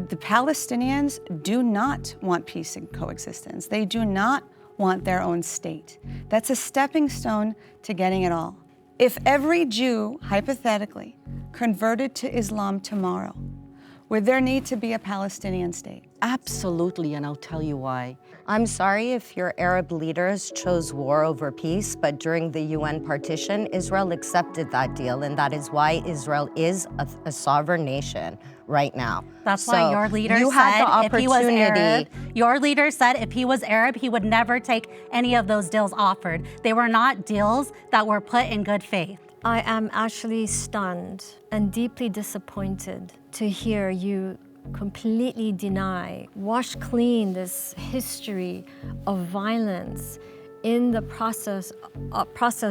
The Palestinians do not want peace and coexistence. They do not want their own state. That's a stepping stone to getting it all. If every Jew, hypothetically, converted to Islam tomorrow, would there need to be a Palestinian state? Absolutely, and I'll tell you why. I'm sorry if your Arab leaders chose war over peace, but during the UN partition, Israel accepted that deal, and that is why Israel is a sovereign nation right now. That's why your leader said if he was Arab, your leader said if he was Arab, he would never take any of those deals offered. They were not deals that were put in good faith. I am actually stunned and deeply disappointed to hear you completely deny, wash clean this history of violence in the process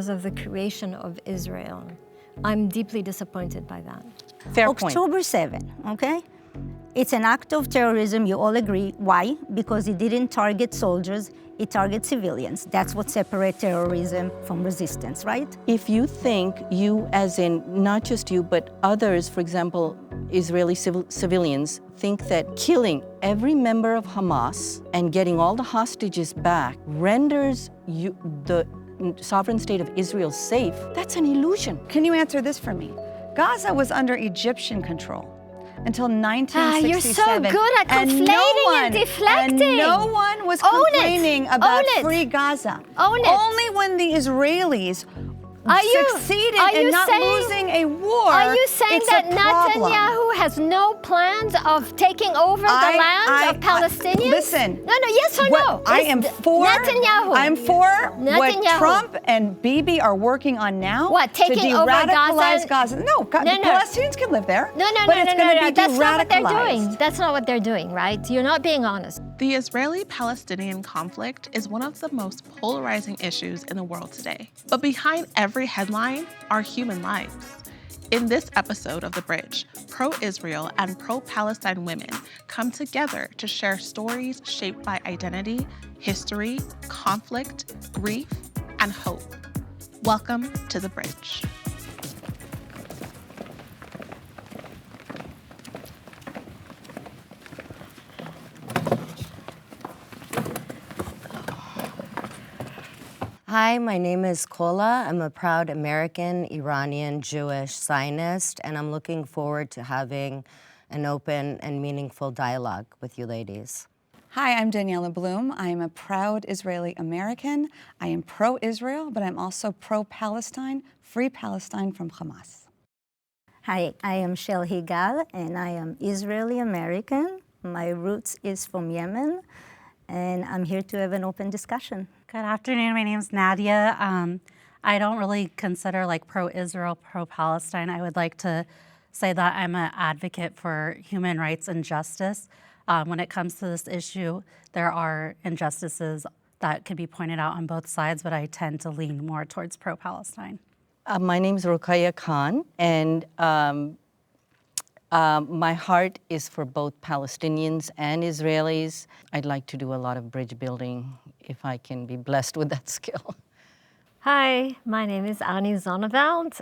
of the creation of Israel. I'm deeply disappointed by that. Fair point. October 7, okay? It's an act of terrorism, you all agree. Why? Because it didn't target soldiers, it targets civilians. That's what separates terrorism from resistance, right? If you think you, as in not just you, but others, for example, Israeli civilians, think that killing every member of Hamas and getting all the hostages back renders the sovereign state of Israel safe, that's an illusion. Can you answer this for me? Gaza was under Egyptian control until 1967. You're so good at conflating and deflecting. And no one was complaining about free Gaza. Own it. Only when the Israelis succeeded in not losing a war. Are you saying that Netanyahu has no plans of taking over the land of Palestinians? Listen. No, yes or no? I am for Netanyahu. I'm for what Trump and Bibi are working on now. What, taking over de-radicalize Gaza? No, Palestinians can live there. No. That's not what they're doing. That's not what they're doing, right? You're not being honest. The Israeli-Palestinian conflict is one of the most polarizing issues in the world today. But behind every headline are human lives. In this episode of The Bridge, pro-Israel and pro-Palestine women come together to share stories shaped by identity, history, conflict, grief, and hope. Welcome to The Bridge. Hi, my name is Kola. I'm a proud American, Iranian, Jewish Zionist, and I'm looking forward to having an open and meaningful dialogue with you ladies. Hi, I'm Daniela Bloom. I am a proud Israeli American. I am pro-Israel, but I'm also pro-Palestine, free Palestine from Hamas. Hi, I am Shel Higal, and I am Israeli American. My roots is from Yemen, and I'm here to have an open discussion. Good afternoon, my name is Nadia. I don't really consider like pro-Israel, pro-Palestine. I would like to say that I'm an advocate for human rights and justice. When it comes to this issue, there are injustices that can be pointed out on both sides, but I tend to lean more towards pro-Palestine. My name is Ruqayya Khan, and my heart is for both Palestinians and Israelis. I'd like to do a lot of bridge building if I can be blessed with that skill. Hi, my name is Annie Zonneveld.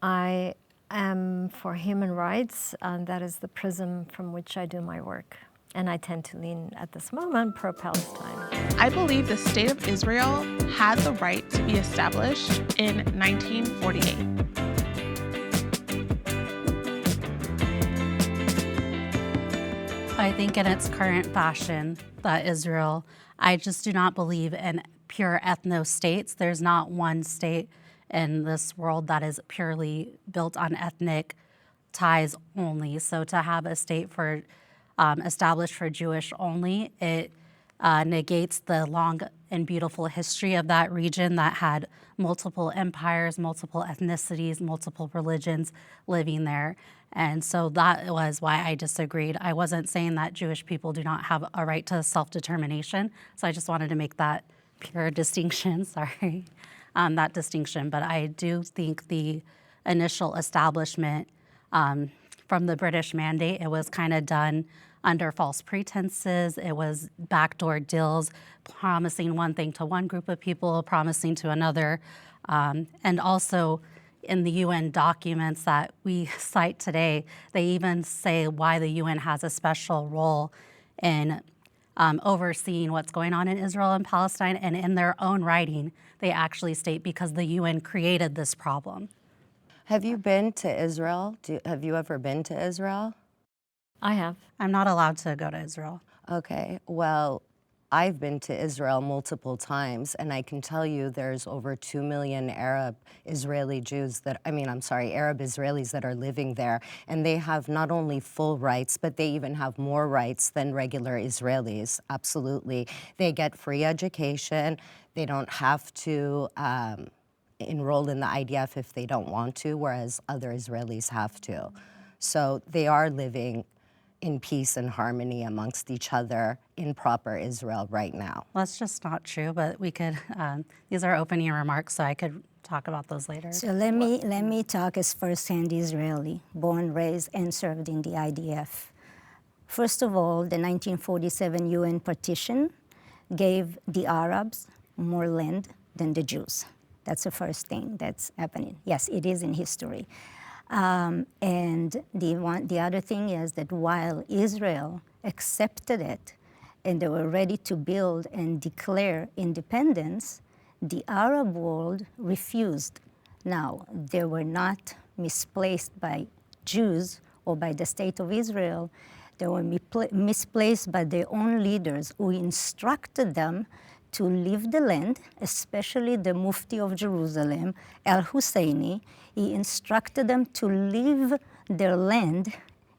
I am for human rights, and that is the prism from which I do my work. And I tend to lean, at this moment, pro-Palestine. I believe the State of Israel had the right to be established in 1948. I think in its current fashion that Israel, I just do not believe in pure ethno-states. There's not one state in this world that is purely built on ethnic ties only. So to have a state for established for Jewish only, it negates the long and beautiful history of that region that had multiple empires, multiple ethnicities, multiple religions living there. And so that was why I disagreed. I wasn't saying that Jewish people do not have a right to self-determination. So I just wanted to make that pure distinction, that distinction. But I do think the initial establishment from the British Mandate, it was kind of done under false pretenses. It was backdoor deals, promising one thing to one group of people, promising to another. And also, in the UN documents that we cite today, they even say why the UN has a special role in overseeing what's going on in Israel and Palestine. And in their own writing, they actually state because the UN created this problem. Have you been to Israel? Have you ever been to Israel? I have. I'm not allowed to go to Israel. Okay, well, I've been to Israel multiple times, and I can tell you there's over 2 million Arab Israelis that are living there, and they have not only full rights, but they even have more rights than regular Israelis, absolutely. They get free education, they don't have to enroll in the IDF if they don't want to, whereas other Israelis have to. So they are living in peace and harmony amongst each other in proper Israel right now. Well, that's just not true, but we could, these are opening remarks, so I could talk about those later. So let me talk as first-hand Israeli, born, raised, and served in the IDF. First of all, the 1947 UN partition gave the Arabs more land than the Jews. That's the first thing that's happening. Yes, it is in history. And the other thing is that while Israel accepted it and they were ready to build and declare independence, the Arab world refused. Now, they were not misplaced by Jews or by the state of Israel. They were misplaced by their own leaders who instructed them to leave the land, especially the Mufti of Jerusalem, al-Husseini. He instructed them to leave their land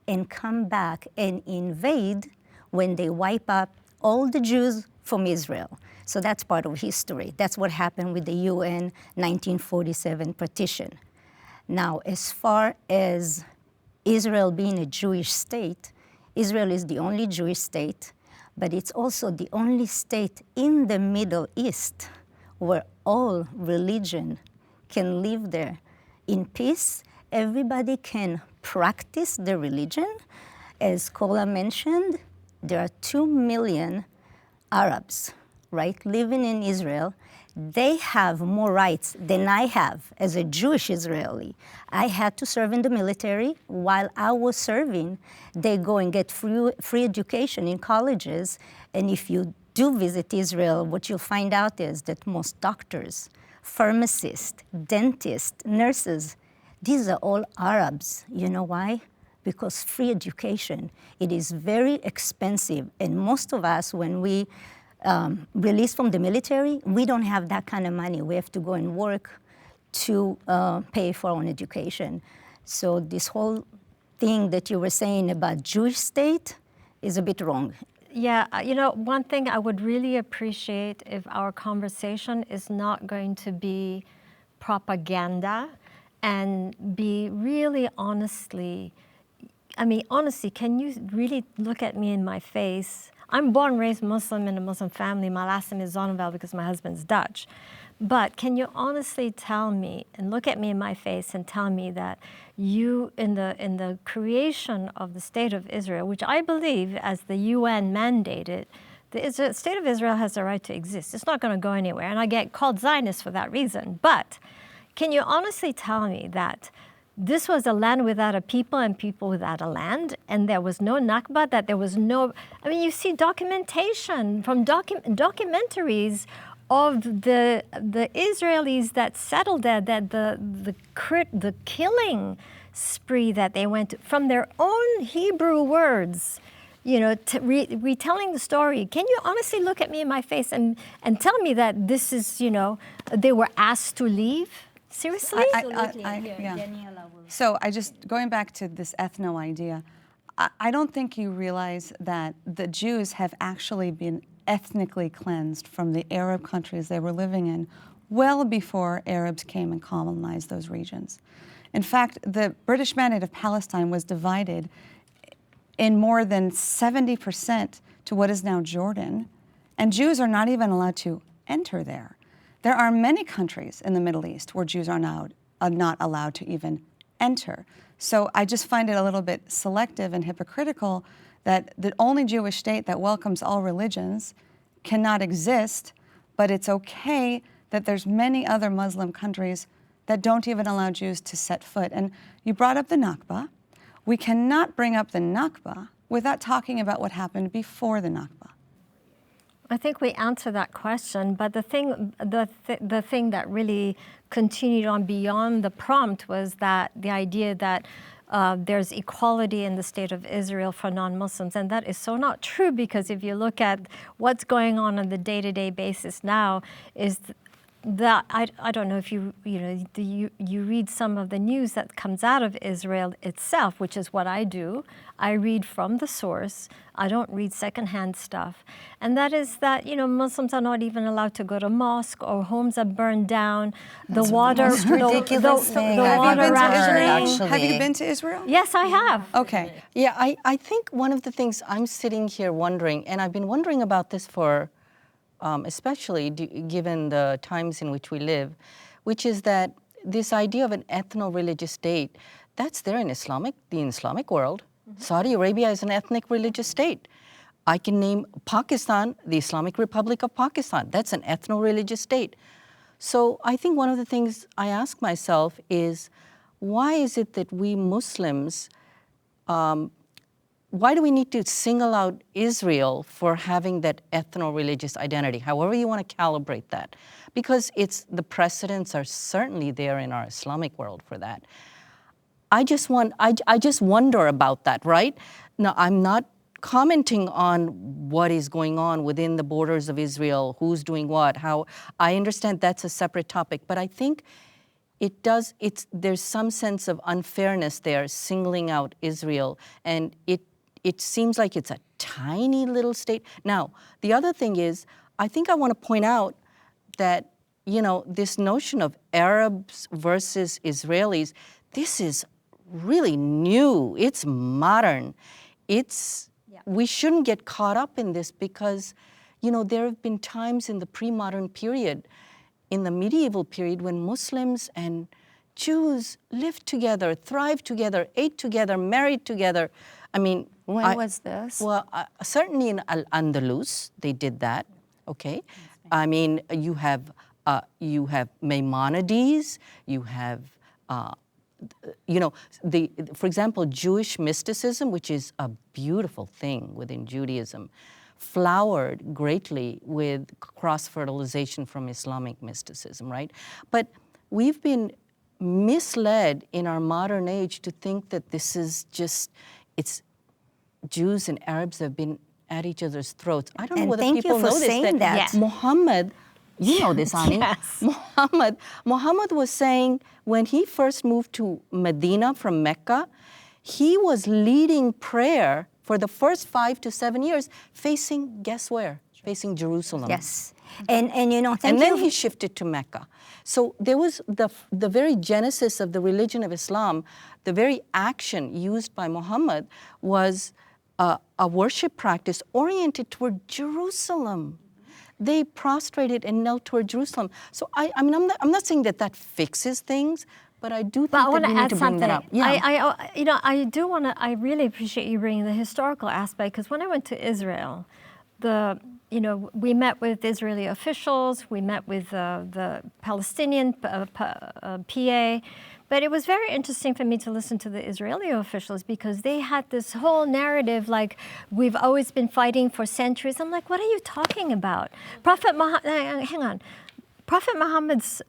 and come back and invade when they wipe out all the Jews from Israel. So that's part of history. That's what happened with the UN 1947 partition. Now, as far as Israel being a Jewish state, Israel is the only Jewish state, but it's also the only state in the Middle East where all religion can live there in peace. Everybody can practice their religion. As Kola mentioned, there are 2 million Arabs, right, living in Israel. They have more rights than I have as a Jewish Israeli. I had to serve in the military. While I was serving, they go and get free education in colleges. And if you do visit Israel, what you'll find out is that most doctors, pharmacists, dentists, nurses, these are all Arabs. You know why? Because free education, it is very expensive. And most of us, when we released from the military, we don't have that kind of money. We have to go and work to pay for our own education. So this whole thing that you were saying about Jewish state is a bit wrong. Yeah, you know, one thing I would really appreciate if our conversation is not going to be propaganda and be really honestly, can you really look at me in my face? I'm born, raised Muslim in a Muslim family. My last name is Zonneveld because my husband's Dutch. But can you honestly tell me and look at me in my face and tell me that you, in the creation of the State of Israel, which I believe, as the UN mandated, the State of Israel has the right to exist. It's not going to go anywhere. And I get called Zionist for that reason. But can you honestly tell me that this was a land without a people and people without a land, and there was no Nakba, that there was no, you see documentation from documentaries of the Israelis that settled there, that the killing spree that they went to, from their own Hebrew words, retelling the story. Can you honestly look at me in my face and tell me that this is, they were asked to leave? Seriously? Yeah. So going back to this ethno idea, I don't think you realize that the Jews have actually been ethnically cleansed from the Arab countries they were living in well before Arabs came and colonized those regions. In fact, the British Mandate of Palestine was divided in more than 70% to what is now Jordan, and Jews are not even allowed to enter there. There are many countries in the Middle East where Jews are not allowed to even enter. So I just find it a little bit selective and hypocritical that the only Jewish state that welcomes all religions cannot exist, but it's okay that there's many other Muslim countries that don't even allow Jews to set foot. And you brought up the Nakba. We cannot bring up the Nakba without talking about what happened before the Nakba. I think we answered that question, but the thing that really continued on beyond the prompt was that the idea that there's equality in the state of Israel for non-Muslims, and that is so not true, because if you look at what's going on the day-to-day basis now, is that I don't know if you read some of the news that comes out of Israel itself, which is what I do. I read from the source. I don't read secondhand stuff, and that is that Muslims are not even allowed to go to mosque, or homes are burned down. The water, ridiculous thing. the water rationing. Have you been to Israel? Yes, I have. Okay. Yeah, I think one of the things I'm sitting here wondering, and I've been wondering about this for especially given the times in which we live, which is that this idea of an ethno-religious state, that's there in the Islamic world. Mm-hmm. Saudi Arabia is an ethnic religious state. I can name Pakistan, the Islamic Republic of Pakistan. That's an ethno-religious state. So I think one of the things I ask myself is, why is it that we Muslims, why do we need to single out Israel for having that ethno-religious identity, however you want to calibrate that? Because the precedents are certainly there in our Islamic world for that. I just wonder about that, right? Now, I'm not commenting on what is going on within the borders of Israel, who's doing what, how. I understand that's a separate topic, but I think there's some sense of unfairness there, singling out Israel, and it seems like it's a tiny little state. Now, the other thing is, I think I want to point out that, this notion of Arabs versus Israelis, this is really new. It's modern. We shouldn't get caught up in this because, there have been times in the pre-modern period, in the medieval period, when Muslims and Jews lived together, thrived together, ate together, married together. I mean, when was this? Well, certainly in Al-Andalus, they did that, okay? I mean, you have Maimonides, you have, for example, Jewish mysticism, which is a beautiful thing within Judaism, flowered greatly with cross-fertilization from Islamic mysticism, right? But we've been misled in our modern age to think that this is just, it's Jews and Arabs have been at each other's throats. I don't know whether people know this, that Muhammad, you know this, Ani. Yes. Muhammad was saying when he first moved to Medina from Mecca, he was leading prayer for the first 5 to 7 years facing, guess where? Facing Jerusalem. Yes. And then he shifted to Mecca. So there was the very genesis of the religion of Islam, the very action used by Muhammad was a worship practice oriented toward Jerusalem. They prostrated and knelt toward Jerusalem. So I'm not saying that fixes things, but I do think that we need to bring that up. Yeah. I really appreciate you bringing the historical aspect, because when I went to Israel, we met with Israeli officials, we met with the Palestinian PA, but it was very interesting for me to listen to the Israeli officials because they had this whole narrative like, we've always been fighting for centuries. I'm like, what are you talking about? Prophet Muhammad's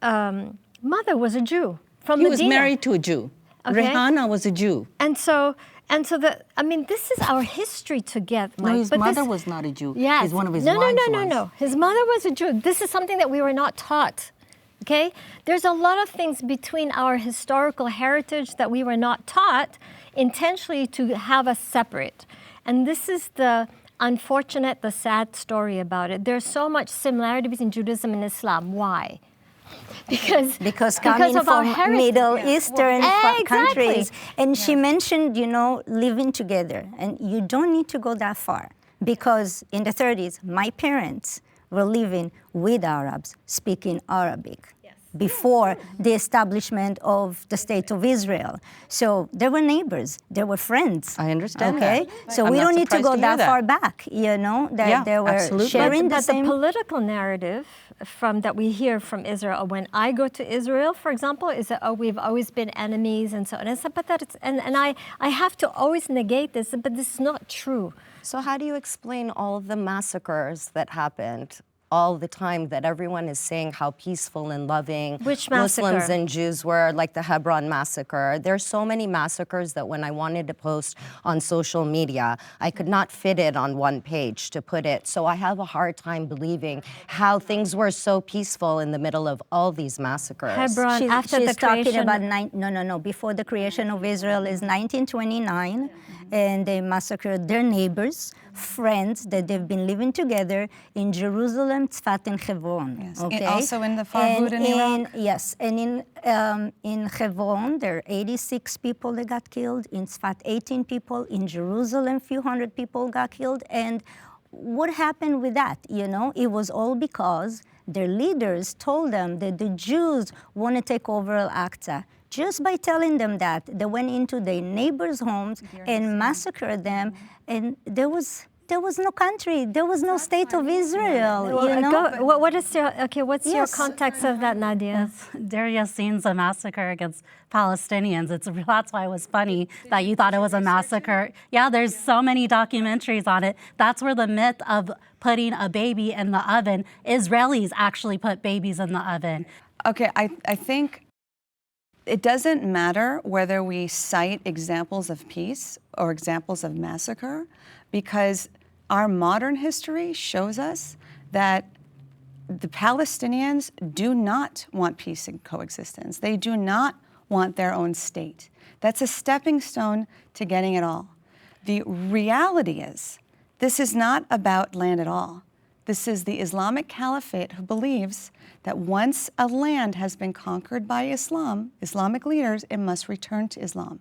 mother was a Jew from Medina. He was married to a Jew. Okay. Rihanna was a Jew. And so this is our history together, Mike. No, his mother was not a Jew. Yes. One of his wives was. No. His mother was a Jew. This is something that we were not taught, okay? There's a lot of things between our historical heritage that we were not taught intentionally to have us separate. And this is the unfortunate, the sad story about it. There's so much similarity between Judaism and Islam. Why? Because coming from Middle Eastern countries. And she mentioned, living together. And you don't need to go that far. Because in the 30s, my parents were living with Arabs, speaking Arabic, before the establishment of the State of Israel. So there were neighbors, there were friends. I understand that. So we don't need to go that far back, that they were sharing the same. But the political narrative, that we hear from Israel when I go to Israel, for example, is that, oh, we've always been enemies and so on. And so, but that and I have to always negate this, but this is not true. So how do you explain all of the massacres that happened all the time, that everyone is saying how peaceful and loving Which Muslims massacre? and Jews were, like the Hebron massacre? There's so many massacres that when I wanted to post on social media, I could not fit it on one page to put it. So I have a hard time believing how things were so peaceful in the middle of all these massacres. Hebron, after the She's talking creation. about before the creation of Israel is 1929, and they massacred their neighbors, friends that they've been living together in Jerusalem, Tzfat, and Hebron. Yes. Okay? Also in the Farhud in Iraq? Yes, and in Hebron, there are 86 people that got killed. In Tzfat, 18 people. In Jerusalem, few hundred people got killed. And what happened with that? You know, it was all because their leaders told them that the Jews want to take over Al-Aqsa. Just by telling them that, they went into their neighbors' homes and massacred them, and there was no country, there was no state of Israel. You know? What's your context of that, Nadia? Deir Yassin's a massacre against Palestinians. That's why it was funny that you thought it was a massacre. Yeah, there's so many documentaries on it. That's where the myth of putting a baby in the oven, Israelis actually put babies in the oven. Okay, I think it doesn't matter whether we cite examples of peace or examples of massacre, because our modern history shows us that the Palestinians do not want peace and coexistence. They do not want their own state. That's a stepping stone to getting it all. The reality is, this is not about land at all. This is the Islamic Caliphate who believes that once a land has been conquered by Islam, Islamic leaders, it must return to Islam.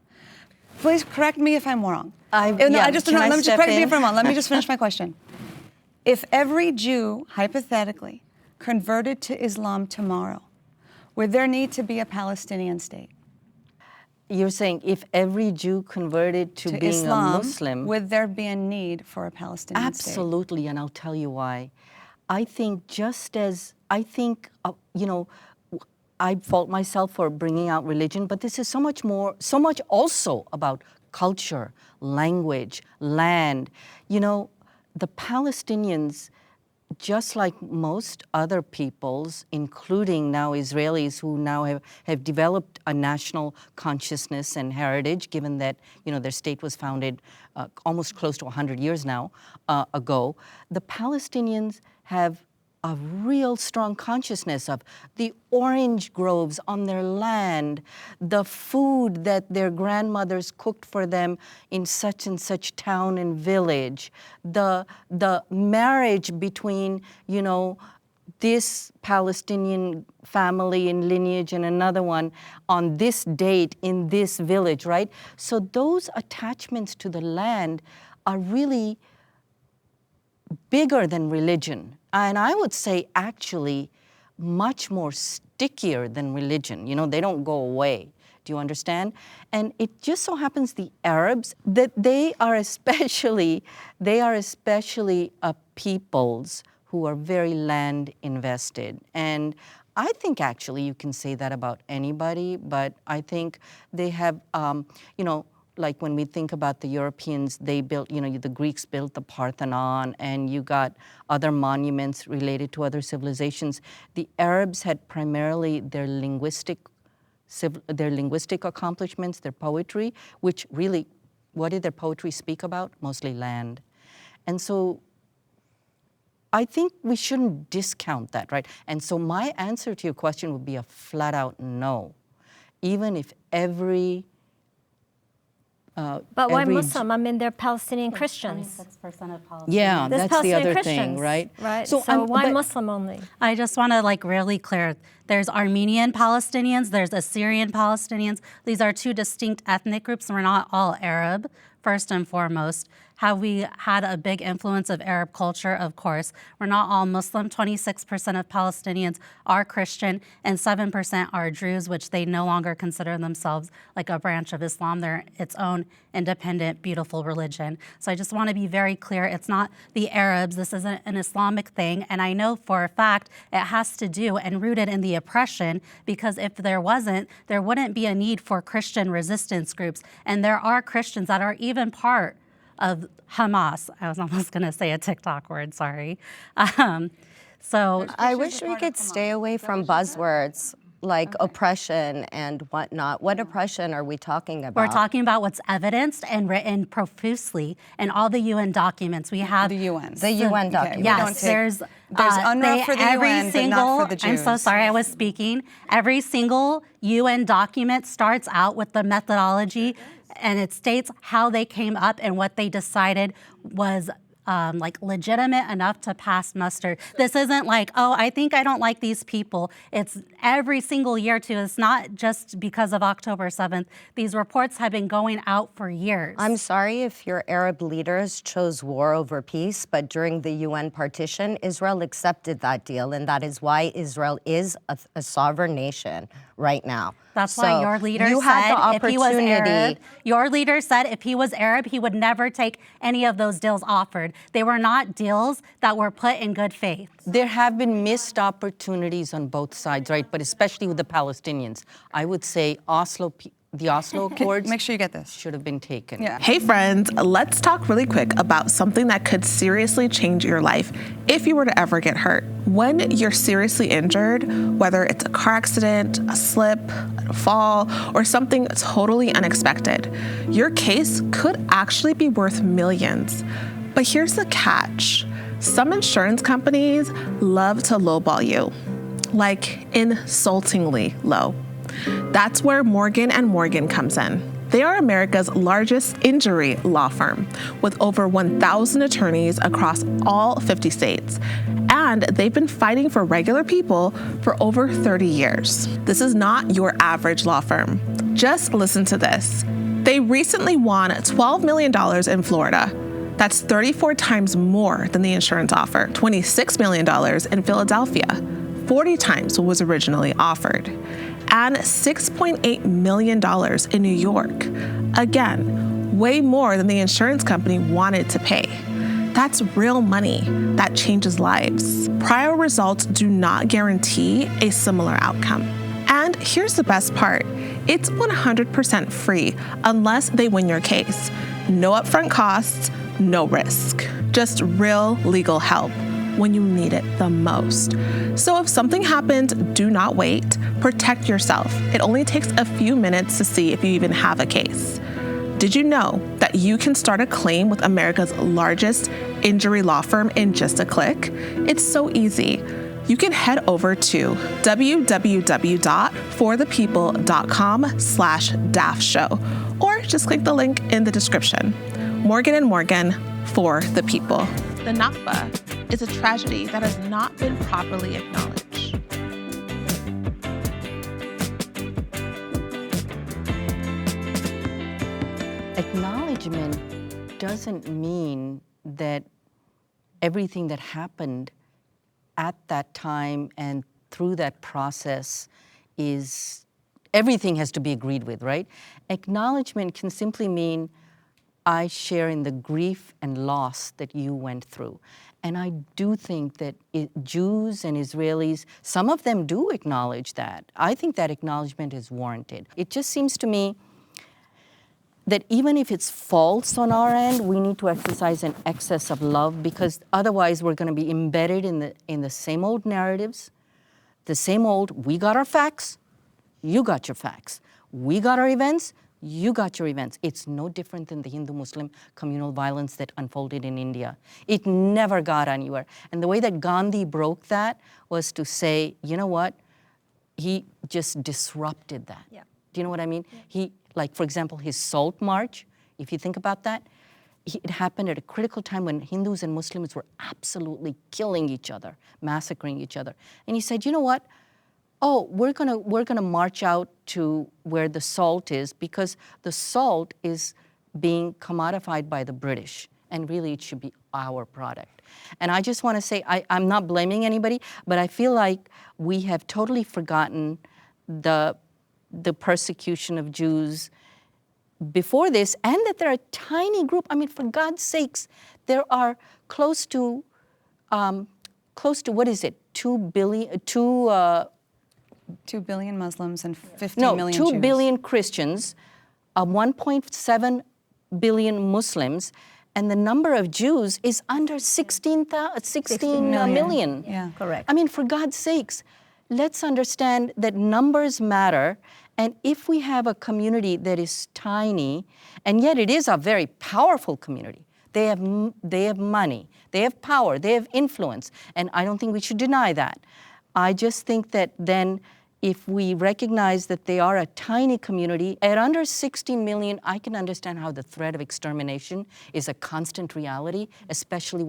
Please correct me if I'm wrong. Let me just finish my question. If every Jew, hypothetically, converted to Islam tomorrow, would there need to be a Palestinian state? You're saying if every Jew converted to being Islam, a Muslim, would there be a need for a Palestinian state? Absolutely, and I'll tell you why. I think I fault myself for bringing out religion, but this is so much also about culture, language, land. You know, the Palestinians, just like most other peoples, including now Israelis who now have developed a national consciousness and heritage, given that, you know, their state was founded almost close to 100 years now ago, the Palestinians have a real strong consciousness of the orange groves on their land, the food that their grandmothers cooked for them in such and such town and village, the marriage between, you know, this Palestinian family and lineage and another one on this date in this village, right? So those attachments to the land are really bigger than religion. And I would say actually much more stickier than religion. You know, they don't go away. Do you understand? And it just so happens the Arabs, that they are especially peoples who are very land invested. And I think actually you can say that about anybody, but I think they have, you know, like when we think about the Europeans, they built, you know, the Greeks built the Parthenon, and you got other monuments related to other civilizations. The Arabs had primarily their linguistic accomplishments, their poetry, which really, what did their poetry speak about? Mostly land. And so I think we shouldn't discount that, right? And so my answer to your question would be a flat out no. Even if every but why Muslim? I mean, they're Palestinian Christians. 26% of Palestinians. Yeah, There's that's Palestinian the other Christians, thing, right? Right. So why Muslim only? I just want to really clear. There's Armenian Palestinians, there's Assyrian Palestinians. These are two distinct ethnic groups. We're not all Arab, first and foremost. Have we had a big influence of Arab culture? Of course. We're not all Muslim. 26% of Palestinians are Christian and 7% are Druze, which they no longer consider themselves like a branch of Islam. They're its own independent, beautiful religion. So I just want to be very clear. It's not the Arabs. This isn't an Islamic thing. And I know for a fact it has to do and rooted in the oppression, because if there wasn't, there wouldn't be a need for Christian resistance groups. And there are Christians that are even part of Hamas. I was almost going to say a TikTok word, sorry. So I wish we could stay away from buzzwords like oppression and whatnot. What oppression are we talking about? we're talking about what's evidenced and written profusely in all the UN documents. We have The UN. The UN document. Yes, there's UNRWA for the UN, but not for the I'm so Jews. sorry, I was speaking. Every single UN document starts out with the methodology, and it states how they came up and what they decided was like legitimate enough to pass muster. This isn't like, oh, I think I don't like these people. It's every single year too. It's not just because of October 7th. These reports have been going out for years. I'm sorry if your Arab leaders chose war over peace, but during the UN partition, Israel accepted that deal, and that is why Israel is a sovereign nation right now. That's why your leader you had the said if he was opportunity- Arab, your leader said if he was Arab, he would never take any of those deals offered. They were not deals that were put in good faith. There have been missed opportunities on both sides, right? But especially with the Palestinians. I would say the Oslo Accords Make sure you get this. should have been taken. Yeah. Hey friends, let's talk really quick about something that could seriously change your life if you were to ever get hurt. When you're seriously injured, whether it's a car accident, a slip, a fall, or something totally unexpected, your case could actually be worth millions. But here's the catch. Some insurance companies love to lowball you, like insultingly low. That's where Morgan & Morgan comes in. They are America's largest injury law firm with over 1,000 attorneys across all 50 states. And they've been fighting for regular people for over 30 years. This is not your average law firm. Just listen to this. They recently won $12 million in Florida. That's 34 times more than the insurance offer. $26 million in Philadelphia, 40 times what was originally offered. And $6.8 million in New York. Again, way more than the insurance company wanted to pay. That's real money that changes lives. Prior results do not guarantee a similar outcome. And here's the best part. It's 100% free unless they win your case. No upfront costs, no risk. Just real legal help when you need it the most. So if something happens, do not wait. Protect yourself. It only takes a few minutes to see if you even have a case. Did you know that you can start a claim with America's largest injury law firm in just a click? It's so easy. You can head over to www.forthepeople.com/DAF show, or just click the link in the description. Morgan & Morgan, for the people. The Nakba is a tragedy that has not been properly acknowledged. Acknowledgement doesn't mean that everything that happened at that time and through that process is, everything has to be agreed with, right? Acknowledgement can simply mean I share in the grief and loss that you went through. And I do think that Jews and Israelis, some of them do acknowledge that. I think that acknowledgement is warranted. It just seems to me that even if it's false on our end, we need to exercise an excess of love, because otherwise we're going to be embedded in the same old narratives, the same old, we got our facts, you got your facts. We got our events, you got your events. It's no different than the Hindu-Muslim communal violence that unfolded in India. It never got anywhere. And the way that Gandhi broke that was to say, you know what? He just disrupted that. Yeah. Do you know what I mean? Yeah. He, like, for example, his Salt March, if you think about that, it happened at a critical time when Hindus and Muslims were absolutely killing each other, massacring each other. And he said, you know what? Oh, we're gonna march out to where the salt is, because the salt is being commodified by the British. and really it should be our product. And I just want to say, I'm not blaming anybody, but I feel like we have totally forgotten the persecution of Jews before this, and that they're a tiny group. I mean, for God's sakes, there are close to what is it, 2 billion Muslims and 15 million Jews. 2 billion Christians, 1.7 billion Muslims, and the number of Jews is under 16 million. Yeah, correct. I mean, for God's sakes, let's understand that numbers matter. And if we have a community that is tiny, and yet it is a very powerful community, they have money, they have power, they have influence, and I don't think we should deny that. I just think that then if we recognize that they are a tiny community, at under 16 million, I can understand how the threat of extermination is a constant reality, especially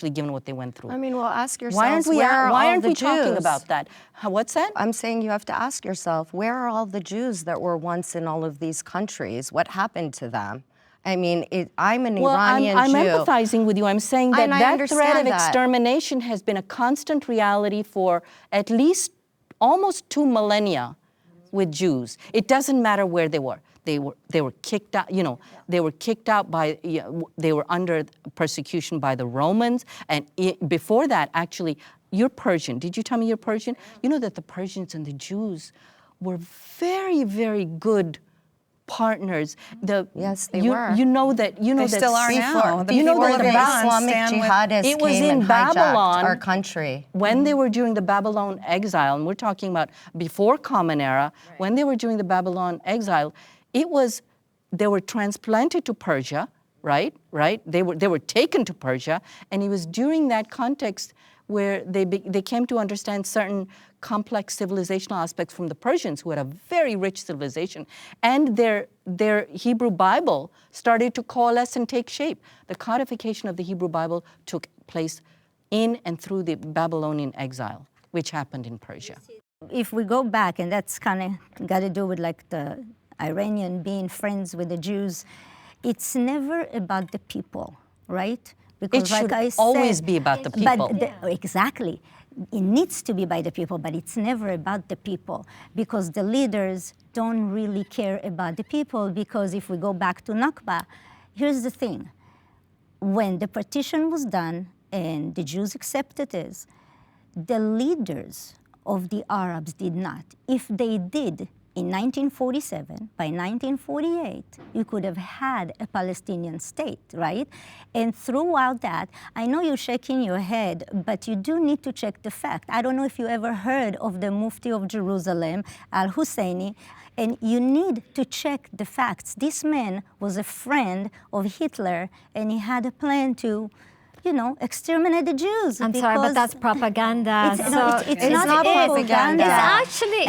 given what they went through. I mean, well, ask yourself, why aren't we talking about that? What's that? I'm saying you have to ask yourself, where are all the Jews that were once in all of these countries? What happened to them? I mean, I'm an Iranian I'm Jew. empathizing with you. I'm saying that And I that threat of understand that. extermination has been a constant reality for at least almost 2 millennia with Jews. It doesn't matter where they were. They were kicked out. They were kicked out by. They were under persecution by the Romans, and before that, actually, you're Persian. Did you tell me you're Persian? You know that the Persians and the Jews were very, very good partners. Yes, they were. You know that. They still are now. You know people that of the Iran Islamic stand with- jihadists It was came in and hijacked Babylon. our country. When they were during the Babylon exile, and we're talking about before Common Era, when they were during the Babylon exile, they were transplanted to Persia, right? They were taken to Persia, and it was during that context where they came to understand certain complex civilizational aspects from the Persians, who had a very rich civilization, and their Hebrew Bible started to coalesce and take shape. The codification of the Hebrew Bible took place in and through the Babylonian exile, which happened in Persia. If we go back, and that's kind of got to do with like the Iranian being friends with the Jews, it's never about the people, right? It should always be about the people. Exactly. It needs to be by the people, but it's never about the people, because the leaders don't really care about the people. Because if we go back to Nakba, here's the thing. When the partition was done and the Jews accepted this, the leaders of the Arabs did not. If they did, in 1947, by 1948, you could have had a Palestinian state, right? And throughout that, I know you're shaking your head, but you do need to check the fact. I don't know if you ever heard of the Mufti of Jerusalem, Al-Husseini, and you need to check the facts. This man was a friend of Hitler, and he had a plan to, exterminate the Jews. I'm sorry, but that's propaganda. It's not propaganda. It's actually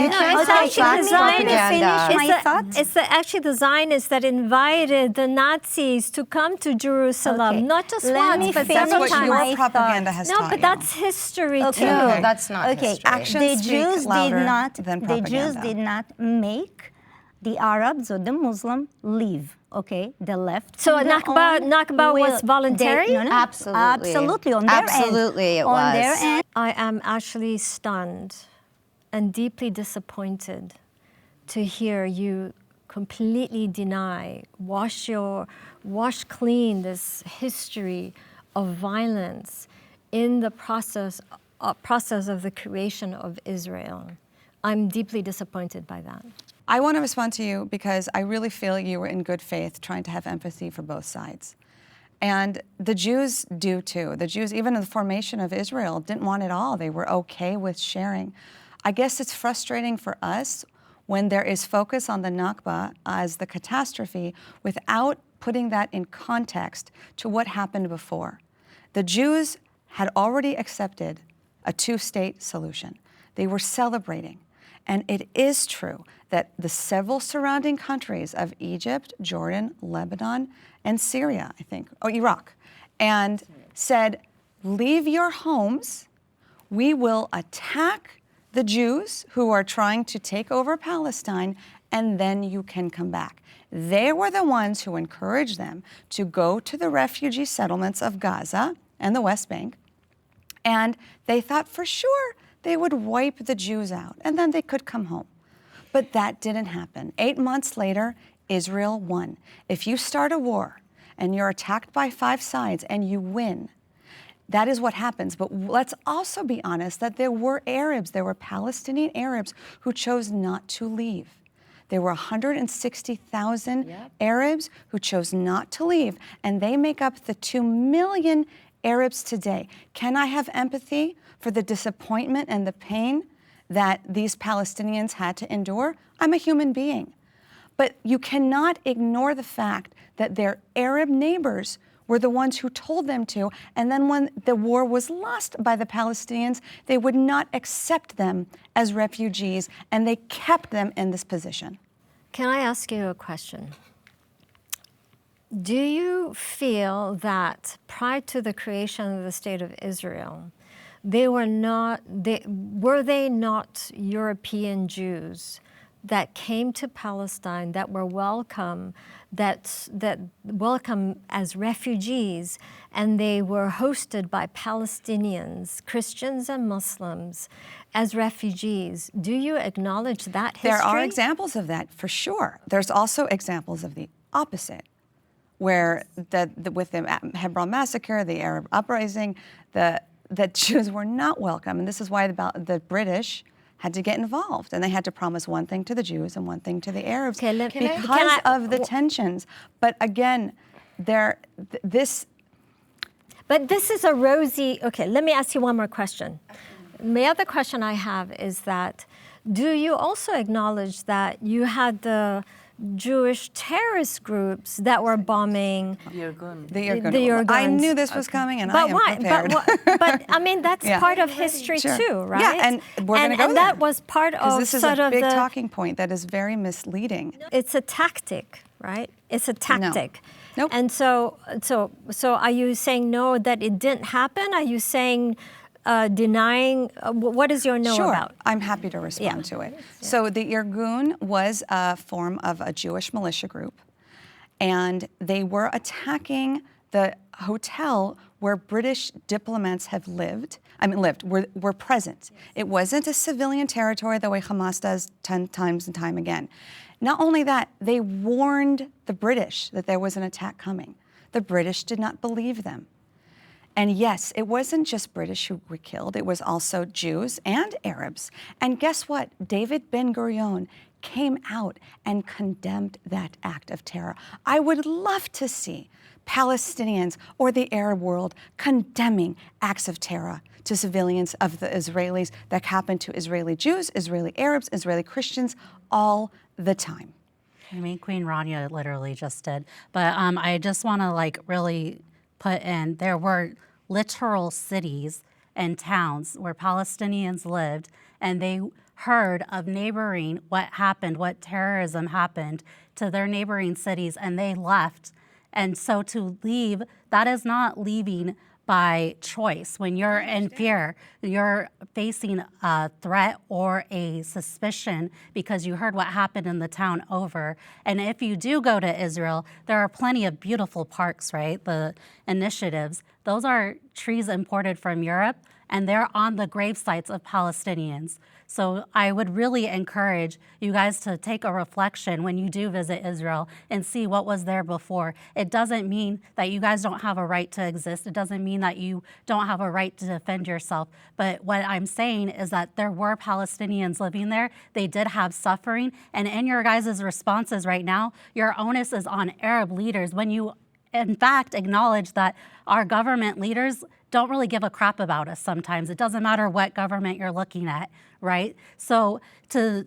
It's actually the Zionists that invited the Nazis to come to Jerusalem, not just once, but That's several what times. your propaganda has No, taught but you. that's history too. No, that's not history. Actions The speak Jews louder did not. than The Jews propaganda. did not make the Arabs or the Muslim leave. Okay, the left. So on their Nakba own was will. voluntary? Absolutely. On their end. Absolutely it on was. their end. I am actually stunned and deeply disappointed to hear you completely deny, wash clean this history of violence in the process of the creation of Israel. I'm deeply disappointed by that. I want to respond to you because I really feel you were in good faith trying to have empathy for both sides. And the Jews do too. The Jews, even in the formation of Israel, didn't want it all. They were okay with sharing. I guess it's frustrating for us when there is focus on the Nakba as the catastrophe without putting that in context to what happened before. The Jews had already accepted a two-state solution. They were celebrating. And it is true that the several surrounding countries of Egypt, Jordan, Lebanon, and Syria, I think, or Iraq, and said, leave your homes, we will attack the Jews who are trying to take over Palestine, and then you can come back. They were the ones who encouraged them to go to the refugee settlements of Gaza and the West Bank. And they thought for sure they would wipe the Jews out and then they could come home. But that didn't happen. 8 months later, Israel won. If you start a war and you're attacked by 5 sides and you win, that is what happens. But let's also be honest that there were Arabs, there were Palestinian Arabs who chose not to leave. There were 160,000 Arabs who chose not to leave, and they make up the 2 million Arabs today. Can I have empathy for the disappointment and the pain that these Palestinians had to endure? I'm a human being. But you cannot ignore the fact that their Arab neighbors were the ones who told them to, and then when the war was lost by the Palestinians, they would not accept them as refugees, and they kept them in this position. Can I ask you a question? Do you feel that prior to the creation of the State of Israel, were they not European Jews that came to Palestine, that were welcome, that welcome as refugees, and they were hosted by Palestinians, Christians and Muslims, as refugees? Do you acknowledge that history? There are examples of that, for sure. There's also examples of the opposite, where with the Hebron massacre, the Arab uprising, the Jews were not welcome, and this is why the British had to get involved, and they had to promise one thing to the Jews and one thing to the Arabs because of the tensions. But again, this is a rosy. Okay, let me ask you one more question. The other question I have is that, do you also acknowledge that you had the Jewish terrorist groups that were bombing the Irgun. I knew this was coming, and I am prepared. But I mean, that's part of history too, right? Yeah, and we're going to go there. And that was part of this is a big talking point that is very misleading. It's a tactic, right? It's a tactic. No. Nope. And so are you saying no, that it didn't happen? Are you saying denying? What is your no about? I'm happy to respond to it. So the Irgun was a form of a Jewish militia group, and they were attacking the hotel where British diplomats were present. It wasn't a civilian territory the way Hamas does 10 times and time again. Not only that, they warned the British that there was an attack coming. The British did not believe them. And yes, it wasn't just British who were killed, it was also Jews and Arabs. And guess what? David Ben-Gurion came out and condemned that act of terror. I would love to see Palestinians or the Arab world condemning acts of terror to civilians of the Israelis that happen to Israeli Jews, Israeli Arabs, Israeli Christians all the time. I mean, Queen Rania literally just did. But I just want to really put in, there were literal cities and towns where Palestinians lived, and they heard of what terrorism happened to their neighboring cities, and they left. And so to leave, that is not leaving by choice. When you're in fear, you're facing a threat or a suspicion because you heard what happened in the town over. And if you do go to Israel, there are plenty of beautiful parks, right? The initiatives, those are trees imported from Europe, and they're on the grave sites of Palestinians. So I would really encourage you guys to take a reflection when you do visit Israel and see what was there before. It doesn't mean that you guys don't have a right to exist. It doesn't mean that you don't have a right to defend yourself. But what I'm saying is that there were Palestinians living there. They did have suffering. And in your guys' responses right now, your onus is on Arab leaders when you, in fact, acknowledge that our government leaders don't really give a crap about us sometimes. It doesn't matter what government you're looking at, right? So to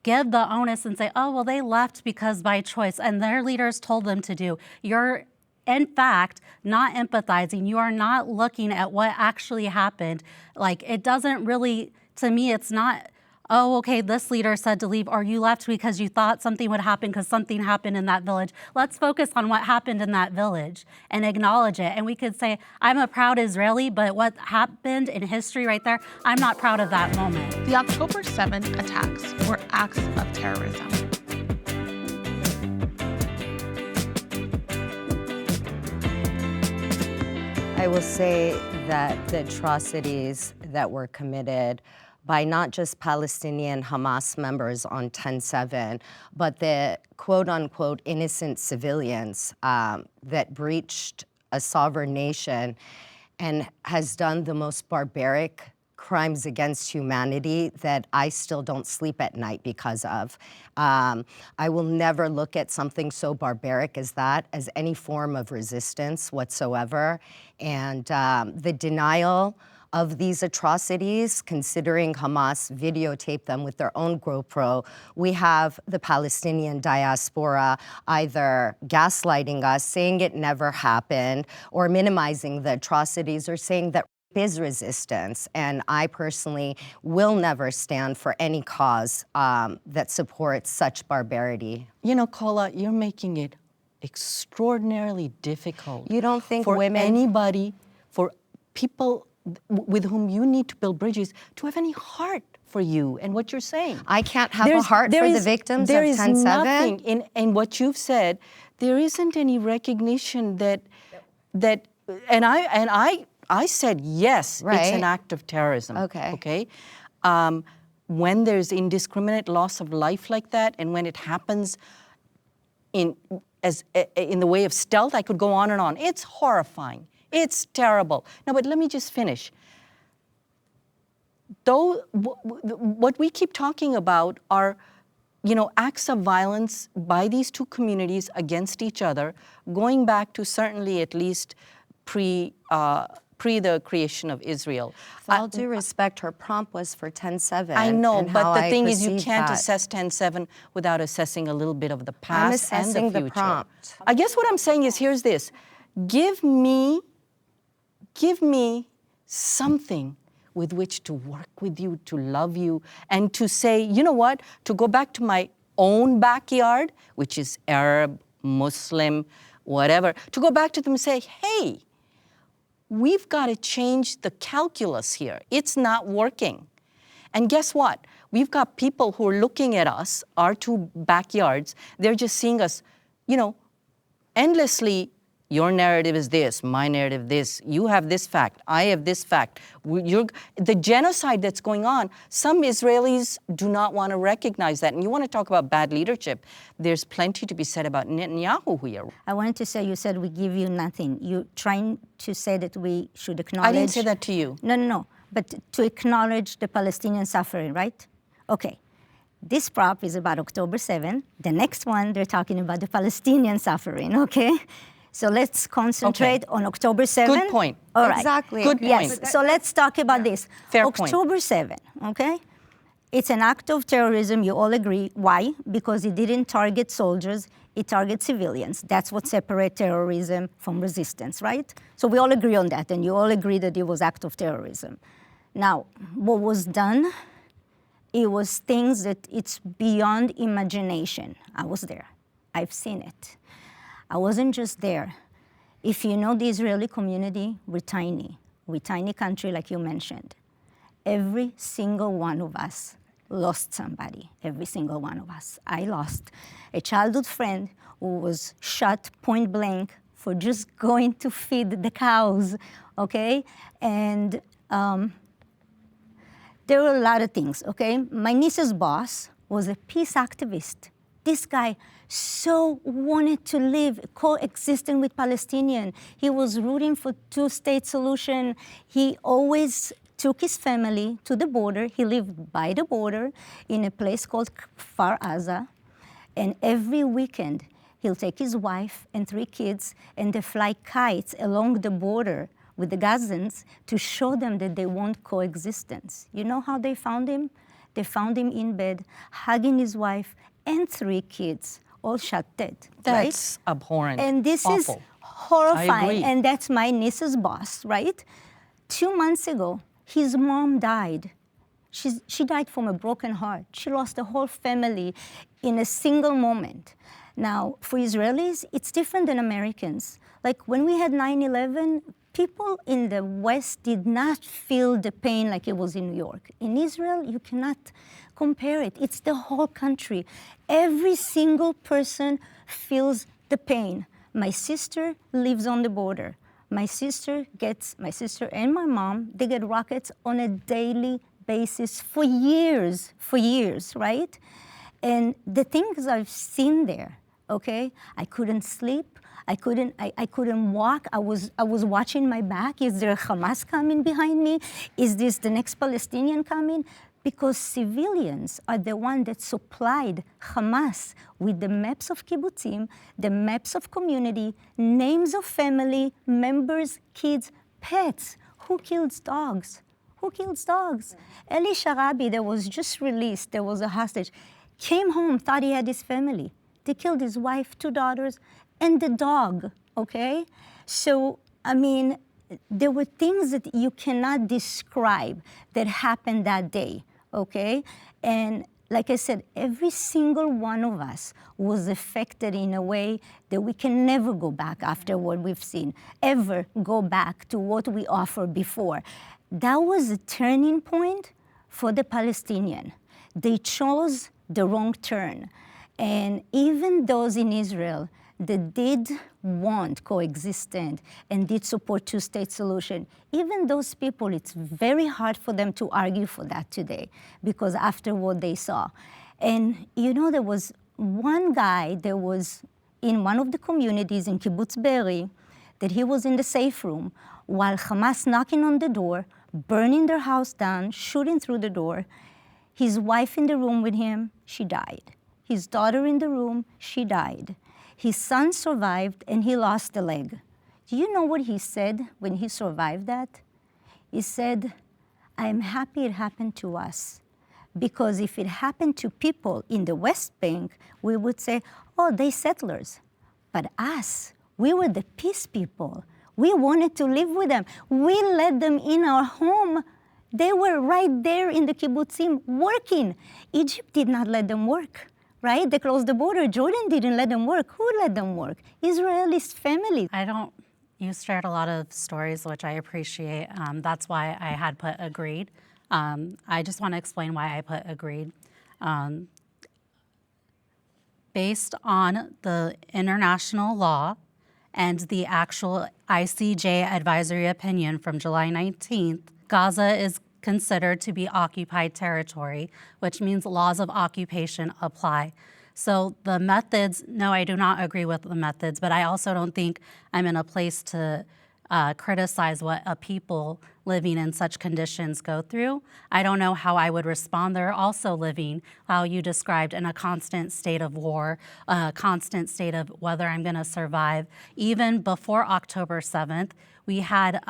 give the onus and say, oh, well, they left because by choice, and their leaders told them to do, you're in fact not empathizing. You are not looking at what actually happened. It doesn't really, to me, it's not, oh, okay, this leader said to leave, or you left because you thought something would happen because something happened in that village. Let's focus on what happened in that village and acknowledge it. And we could say, I'm a proud Israeli, but what happened in history right there, I'm not proud of that moment. The October 7 attacks were acts of terrorism. I will say that the atrocities that were committed by not just Palestinian Hamas members on 10/7, but the quote-unquote innocent civilians that breached a sovereign nation and has done the most barbaric crimes against humanity that I still don't sleep at night because of. I will never look at something so barbaric as that as any form of resistance whatsoever. And the denial of these atrocities, considering Hamas videotaped them with their own GoPro, we have the Palestinian diaspora either gaslighting us, saying it never happened, or minimizing the atrocities, or saying that is resistance. And I personally will never stand for any cause that supports such barbarity. You know, Kola, you're making it extraordinarily difficult. You don't think for women... anybody, for people with whom you need to build bridges, to have any heart for you and what you're saying. I can't have a heart for the victims of 10/7? There is nothing in what you've said. There isn't any recognition that I said, yes, right. It's an act of terrorism. Okay. When there's indiscriminate loss of life like that, and when it happens in the way of stealth, I could go on and on. It's horrifying. It's terrible. No, but let me just finish. Though what we keep talking about are, acts of violence by these two communities against each other, going back to certainly at least pre the creation of Israel. With all due respect, her prompt was for 10/7. I know, but the thing is, you can't assess 10/7 without assessing a little bit of the past I'm assessing and the future. The prompt. I guess what I'm saying is, here's this: give me something with which to work with you, to love you, and to say, you know what? To go back to my own backyard, which is Arab, Muslim, whatever. To go back to them and say, hey, we've got to change the calculus here. It's not working. And guess what? We've got people who are looking at us, our two backyards. They're just seeing us, endlessly. Your narrative is this, my narrative this. You have this fact, I have this fact. The genocide that's going on, some Israelis do not want to recognize that. And you want to talk about bad leadership. There's plenty to be said about Netanyahu here. I wanted to say, you said we give you nothing. You're trying to say that we should acknowledge... I didn't say that to you. No. But to acknowledge the Palestinian suffering, right? Okay. This prop is about October 7. The next one, they're talking about the Palestinian suffering, okay? So let's concentrate on October 7. Good point. All right. Exactly. Good point. Yes. So let's talk about this. Fair October 7, okay? It's an act of terrorism, you all agree. Why? Because it didn't target soldiers, it targets civilians. That's what separates terrorism from resistance, right? So we all agree on that, and you all agree that it was act of terrorism. Now, what was done, it was things that it's beyond imagination. I was there. I've seen it. I wasn't just there. If you know the Israeli community, we're tiny country like you mentioned. Every single one of us lost somebody, every single one of us. I lost a childhood friend who was shot point blank for just going to feed the cows, okay? And there were a lot of things, okay? My niece's boss was a peace activist. This guy so wanted to live coexisting with Palestinians. He was rooting for two-state solution. He always took his family to the border. He lived by the border in a place called Kfar Aza. And every weekend, he'll take his wife and 3 kids, and they fly kites along the border with the Gazans to show them that they want coexistence. You know how they found him? They found him in bed, hugging his wife and 3 kids, all shot dead. That's right? abhorrent. And this Awful. is horrifying. I agree. And that's my niece's boss, right? 2 months ago, his mom died. She died from a broken heart. She lost the whole family in a single moment. Now, for Israelis, it's different than Americans. Like when we had 9/11, people in the West did not feel the pain like it was in New York. In Israel, you cannot compare it. It's the whole country. Every single person feels the pain. My sister lives on the border. My sister and my mom, they get rockets on a daily basis for years, right? And the things I've seen there, okay? I couldn't sleep. I couldn't walk. I was watching my back. Is there Hamas coming behind me? Is this the next Palestinian coming? Because civilians are the one that supplied Hamas with the maps of kibbutzim, the maps of community, names of family, members, kids, pets. Who kills dogs? Who kills dogs? Eli Sharabi, that was just released, there was a hostage, came home, thought he had his family. They killed his wife, 2 daughters, and the dog, okay? So, I mean, there were things that you cannot describe that happened that day, okay? And like I said, every single one of us was affected in a way that we can never go back after what we've seen, ever go back to what we offered before. That was a turning point for the Palestinian. They chose the wrong turn. And even those in Israel that did want coexistence and did support two-state solution, even those people, it's very hard for them to argue for that today because after what they saw. And you know, there was one guy that was in one of the communities in Kibbutz Be'eri that he was in the safe room while Hamas knocking on the door, burning their house down, shooting through the door. His wife in the room with him, she died. His daughter in the room, she died. His son survived and he lost a leg. Do you know what he said when he survived that? He said, I am happy it happened to us. Because if it happened to people in the West Bank, we would say, oh, they settlers. But us, we were the peace people. We wanted to live with them. We let them in our home. They were right there in the kibbutzim working. Egypt did not let them work. Right? They closed the border. Jordan didn't let them work. Who let them work? Israelis' family. You shared a lot of stories, which I appreciate. That's why I had put agreed. I just want to explain why I put agreed. Based on the international law and the actual ICJ advisory opinion from July 19th, Gaza is considered to be occupied territory, which means laws of occupation apply. So the methods, no, I do not agree with the methods, but I also don't think I'm in a place to criticize what a people living in such conditions go through. I don't know how I would respond. They're also living, how you described, in a constant state of war, a constant state of whether I'm going to survive. Even before October 7th, we had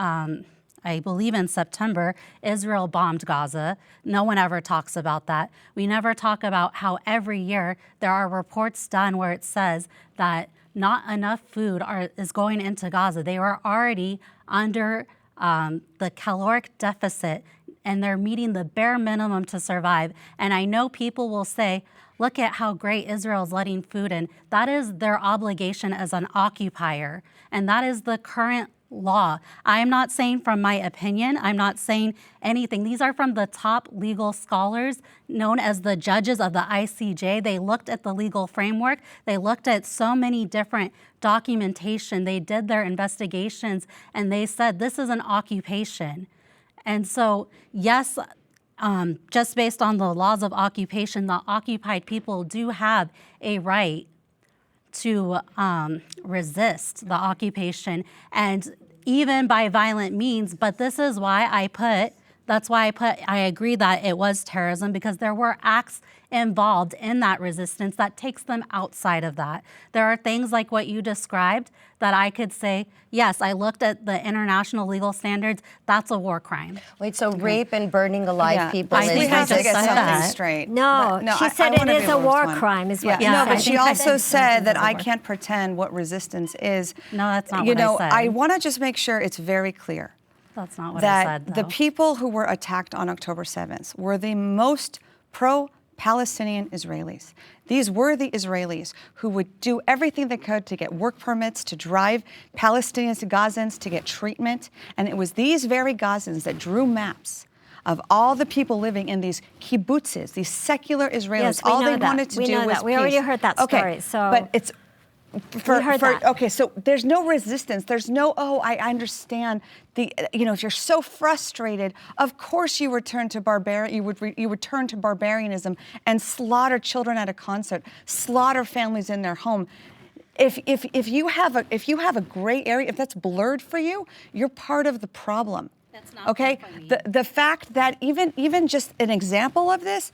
I believe in September, Israel bombed Gaza. No one ever talks about that. We never talk about how every year there are reports done where it says that not enough food is going into Gaza. They were already under the caloric deficit, and they're meeting the bare minimum to survive. And I know people will say, look at how great Israel's letting food in. That is their obligation as an occupier, and that is the current law. I'm not saying from my opinion, I'm not saying anything. These are from the top legal scholars known as the judges of the ICJ. They looked at the legal framework. They looked at so many different documentation. They did their investigations and they said this is an occupation. And so, yes, just based on the laws of occupation, the occupied people do have a right to resist the occupation, and even by violent means. But this is why I agree that it was terrorism, because there were acts involved in that resistance that takes them outside of that. There are things like what you described that I could say, yes, I looked at the international legal standards, that's a war crime. Wait, so rape and burning alive people is we have to get something that. straight. No, she said it is a war crime, is what yeah. you No, said. but she also said that I can't pretend what resistance is. No, that's not what I said. I want to just make sure it's very clear. That's not what I said, though. The people who were attacked on October 7th were the most pro-Palestinian Israelis. These were the Israelis who would do everything they could to get work permits, to drive Palestinians to Gazans to get treatment. And it was these very Gazans that drew maps of all the people living in these kibbutzes, these secular Israelis. Yes, we all know they that. wanted to we do know was that. We peace. already heard that story. Okay, So, but heard that. Okay, so there's no resistance. There's no, oh, I understand. If you're so frustrated, of course you would turn to barbarianism and slaughter children at a concert, slaughter families in their home. If you have a gray area, if that's blurred for you, you're part of the problem. That's not okay. for me. The fact that even just an example of this.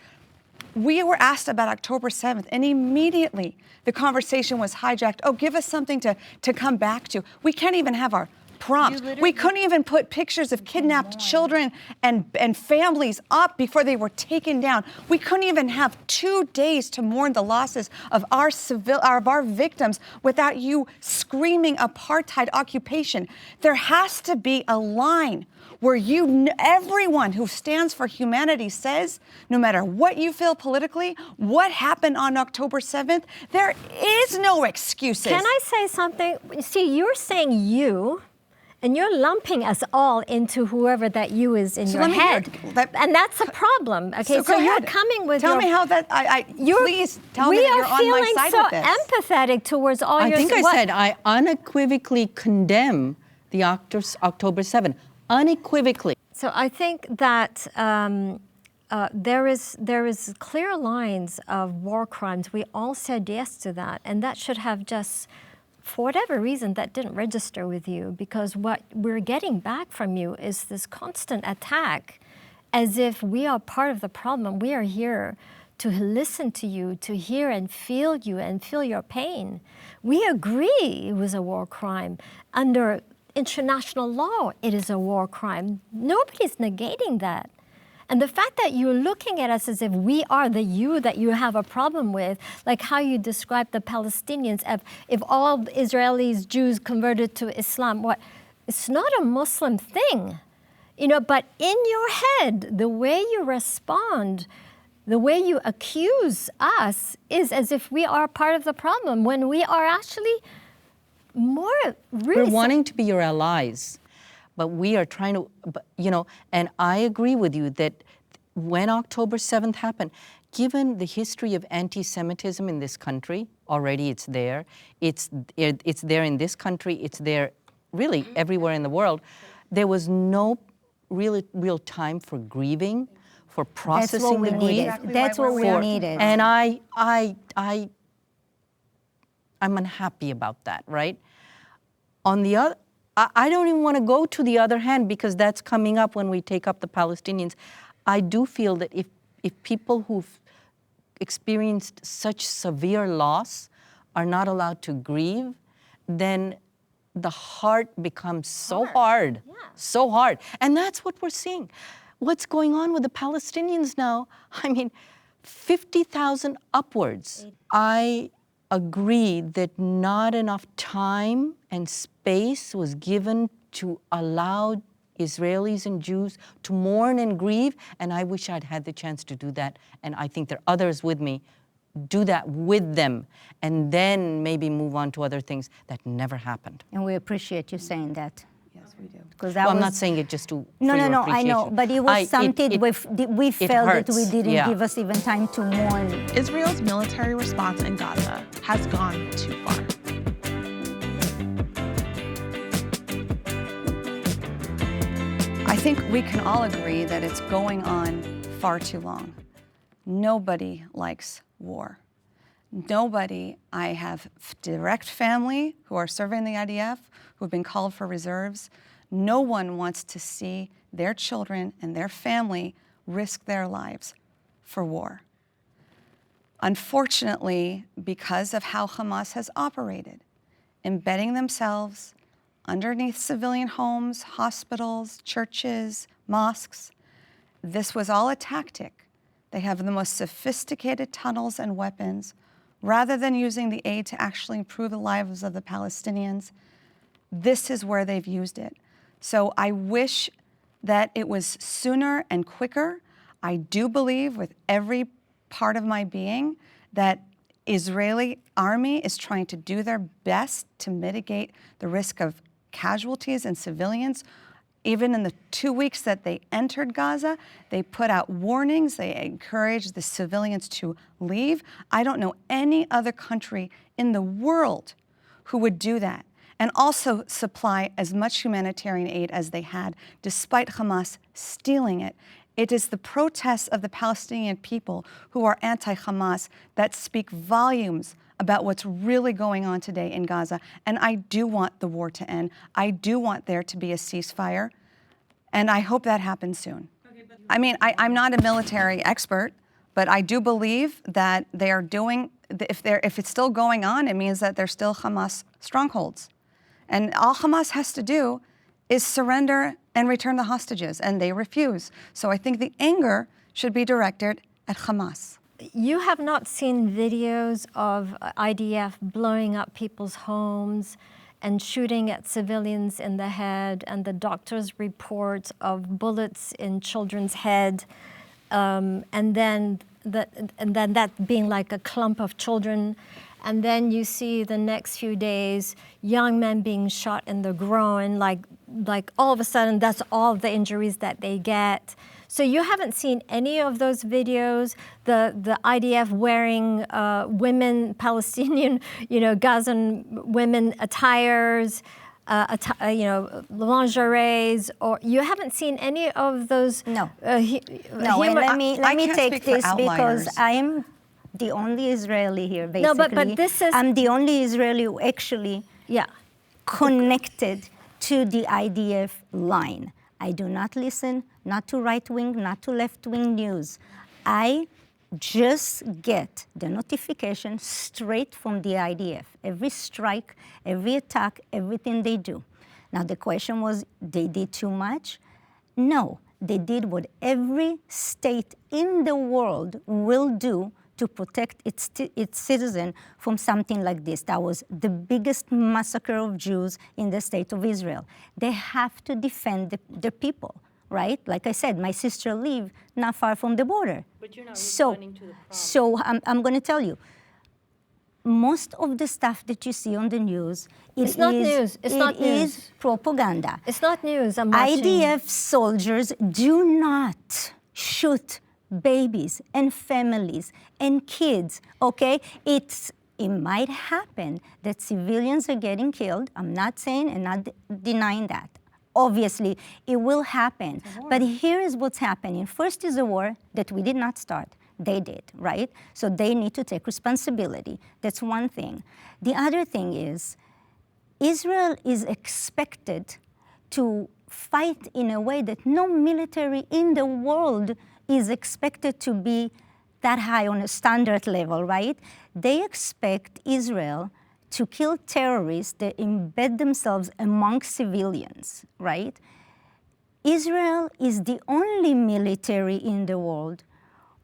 We were asked about October 7th, and immediately the conversation was hijacked. Oh, give us something to come back to. We can't even have our prompt. We couldn't even put pictures of kidnapped children and families up before they were taken down. We couldn't even have 2 days to mourn the losses of our victims without you screaming apartheid occupation. There has to be a line where everyone who stands for humanity says, no matter what you feel politically, what happened on October 7th, there is no excuses. Can I say something? See, you're saying you, and you're lumping us all into whoever that you is in your head. And that's a problem. Okay, so you're coming with Tell me how that, please tell me that you're on my side with this. We are feeling so empathetic towards all your... I think I said I unequivocally condemn the October 7th. Unequivocally. So I think that there is clear lines of war crimes. We all said yes to that, and that should have just, for whatever reason, that didn't register with you, because what we're getting back from you is this constant attack as if we are part of the problem. We are here to listen to you, to hear and feel you and feel your pain. We agree it was a war crime. Under international law, it is a war crime. Nobody's negating that. And the fact that you're looking at us as if we are the you that you have a problem with, like how you describe the Palestinians, if all Israelis, Jews converted to Islam, it's not a Muslim thing. But in your head, the way you respond, the way you accuse us is as if we are part of the problem when we are actually more really... We're wanting to be your allies, but we are trying to, and I agree with you that when October 7th happened, given the history of anti-Semitism in this country, already it's there. It's there in this country. It's there really everywhere in the world. There was no real time for grieving, for processing the grief. That's what we needed. And I'm unhappy about that, right? On the other, I don't even want to go to the other hand because that's coming up when we take up the Palestinians. I do feel that if people who've experienced such severe loss are not allowed to grieve, then the heart becomes so hard, so hard. And that's what we're seeing. What's going on with the Palestinians now? 50,000 upwards. I agree that not enough time and space was given to allow Israelis and Jews to mourn and grieve, and I wish I'd had the chance to do that, and I think there are others with me. Do that with them, and then maybe move on to other things. That never happened. And we appreciate you saying that. Yes, we do. Because I'm not saying it just to No, I know, but it was something we felt that we didn't give us even time to mourn. Israel's military response in Gaza has gone too far. I think we can all agree that it's going on far too long. Nobody likes war. Nobody, I have direct family who are serving the IDF, who have been called for reserves. No one wants to see their children and their family risk their lives for war. Unfortunately, because of how Hamas has operated, embedding themselves underneath civilian homes, hospitals, churches, mosques, this was all a tactic. They have the most sophisticated tunnels and weapons. Rather than using the aid to actually improve the lives of the Palestinians, this is where they've used it. So I wish that it was sooner and quicker. I do believe with every part of my being that Israeli army is trying to do their best to mitigate the risk of casualties and civilians. Even in the 2 weeks that they entered Gaza, they put out warnings. They encouraged the civilians to leave. I don't know any other country in the world who would do that and also supply as much humanitarian aid as they had, despite Hamas stealing it. It is the protests of the Palestinian people who are anti-Hamas that speak volumes about what's really going on today in Gaza. And I do want the war to end. I do want there to be a ceasefire. And I hope that happens soon. I mean, I'm not a military expert, but I do believe that they are doing, if it's still going on, it means that they're still Hamas strongholds. And all Hamas has to do is surrender and return the hostages, and they refuse. So I think the anger should be directed at Hamas. You have not seen videos of IDF blowing up people's homes and shooting at civilians in the head, and the doctor's reports of bullets in children's head, and then that being like a clump of children. And then you see the next few days, young men being shot in the groin, like all of a sudden that's all the injuries that they get. So you haven't seen any of those videos, the IDF wearing women, Palestinian, Gazan women attires, lingeries, or you haven't seen any of those? No. No, and let me take this because I'm the only Israeli here, basically. No, but this is... I'm the only Israeli who actually connected to the IDF line. I do not listen, not to right-wing, not to left-wing news. I just get the notification straight from the IDF. Every strike, every attack, everything they do. Now the question was, they did too much? No, they did what every state in the world will do to protect its citizen from something like this. That was the biggest massacre of Jews in the state of Israel. They have to defend the people, right? Like I said, my sister lives not far from the border. But you're not responding to the problem. So I'm going to tell you, most of the stuff that you see on the news, it's not news. It's not news. It is propaganda. It's not news. I'm watching. IDF soldiers do not shoot babies and families and kids, okay? It might happen that civilians are getting killed. I'm not saying and not denying that. Obviously, it will happen. But here is what's happening. First is a war that we did not start. They did, right? So they need to take responsibility. That's one thing. The other thing is, Israel is expected to fight in a way that no military in the world is expected to be that high on a standard level, right? They expect Israel to kill terrorists that embed themselves among civilians, right? Israel is the only military in the world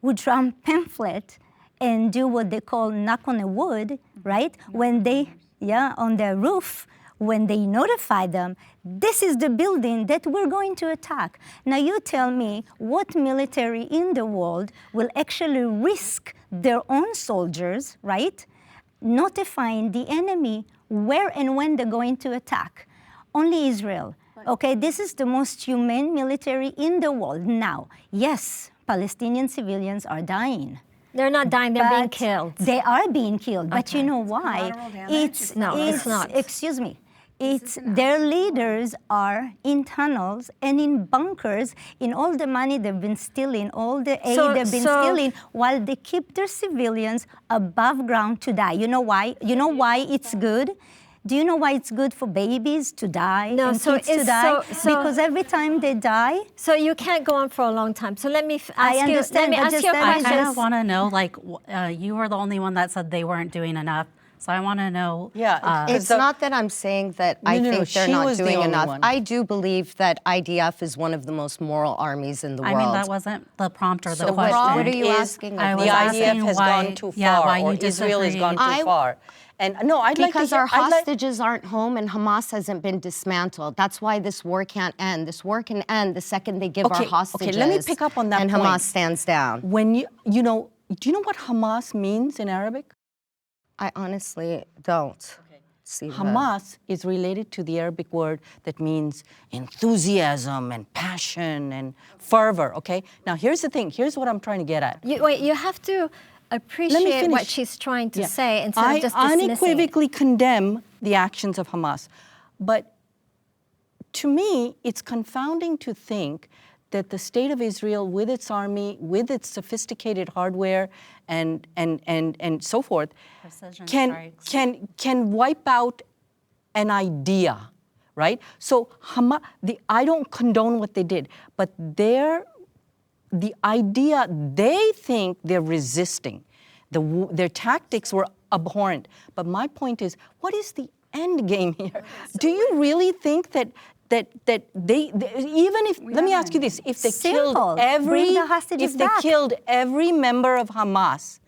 who drum pamphlet and do what they call knock on a wood, right? When they, on their roof, when they notify them, this is the building that we're going to attack. Now you tell me what military in the world will actually risk their own soldiers, right, notifying the enemy where and when they're going to attack. Only Israel. Okay, this is the most humane military in the world. Now, yes, Palestinian civilians are dying. They're not dying, they're being killed. They are being killed, but you know why? It's not. Excuse me. Their leaders are in tunnels and in bunkers, in all the money they've been stealing, all the aid they've been stealing, while they keep their civilians above ground to die. You know why? You know why it's good? Do you know why it's good for babies to die and kids to die? Because every time they die... So you can't go on for a long time. So let me ask I understand, you a question. I kind of want to know, you were the only one that said they weren't doing enough. So I want to know... it's not that I'm saying that I think they're not doing enough. I do believe that IDF is one of the most moral armies in the world. I mean, that wasn't the prompt or the question. What are you asking? The IDF has gone too far, or Israel has gone too far. And no, I'd like to because our hostages aren't home and Hamas hasn't been dismantled. That's why this war can't end. This war can end the second they give our hostages. Okay, let me pick up on that and point. Hamas stands down. When do you know what Hamas means in Arabic? I honestly don't. See Hamas is related to the Arabic word that means enthusiasm and passion and fervor, okay? Now, here's the thing. Here's what I'm trying to get at. You have to appreciate what she's trying to say instead of just dismissing. I unequivocally condemn the actions of Hamas. But to me, it's confounding to think that the state of Israel, with its army, with its sophisticated hardware and so forth, can wipe out an idea, right? So Hamas, I don't condone what they did, but the idea, they think they're resisting. Their tactics were abhorrent. But my point is, what is the end game here? Do you really think that they even if, let me ask you this, if they killed every member of Hamas,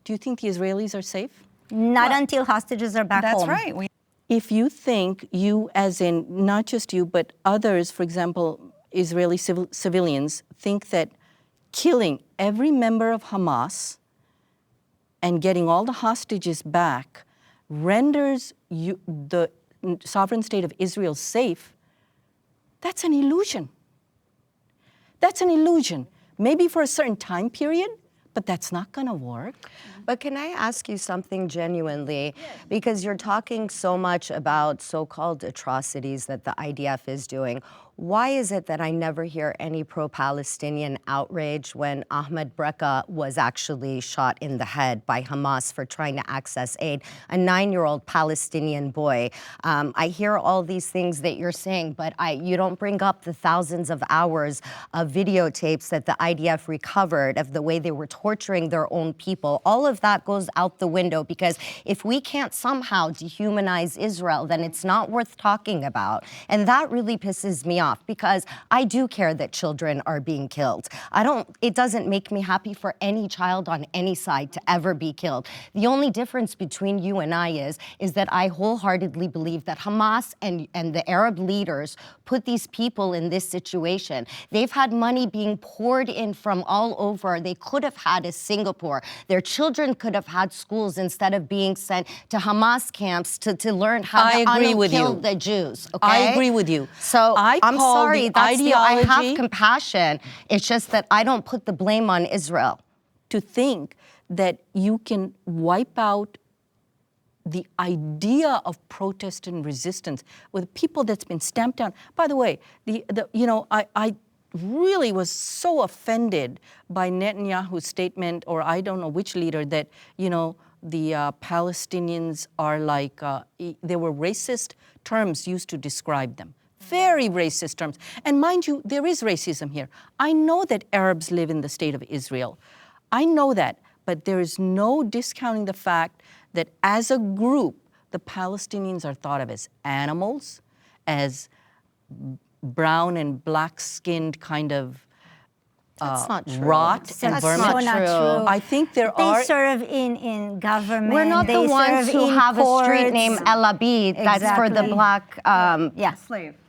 do you think the Israelis are safe? Not until hostages are back home. That's right. If you think, you as in, not just you, but others, for example, Israeli civilians, think that killing every member of Hamas and getting all the hostages back renders the sovereign state of Israel safe, that's an illusion. That's an illusion. Maybe for a certain time period, but that's not going to work. But can I ask you something genuinely? Because you're talking so much about so-called atrocities that the IDF is doing. Why is it that I never hear any pro-Palestinian outrage when Ahmed Breka was actually shot in the head by Hamas for trying to access aid, a 9-year-old Palestinian boy? I hear all these things that you're saying, but you don't bring up the thousands of hours of videotapes that the IDF recovered of the way they were torturing their own people. All of that goes out the window, because if we can't somehow dehumanize Israel, then it's not worth talking about. And that really pisses me off, because I do care that children are being killed. It doesn't make me happy for any child on any side to ever be killed. The only difference between you and I is that I wholeheartedly believe that Hamas and the Arab leaders put these people in this situation. They've had money being poured in from all over. They could have had a Singapore. Their children could have had schools instead of being sent to Hamas camps to learn how to kill the Jews. Okay? I agree with you. So I'm sorry, I have compassion. It's just that I don't put the blame on Israel. To think that you can wipe out the idea of protest and resistance with people that's been stamped down. By the way, I really was so offended by Netanyahu's statement, or I don't know which leader, that, the Palestinians are like, there were racist terms used to describe them. Very racist terms. And mind you, there is racism here. I know that Arabs live in the state of Israel. I know that, but there is no discounting the fact that as a group, the Palestinians are thought of as animals, as brown and black-skinned kind of rot and vermin. That's not true. I think they serve in government. We're not the ones who have a street named El Abid. That's for the black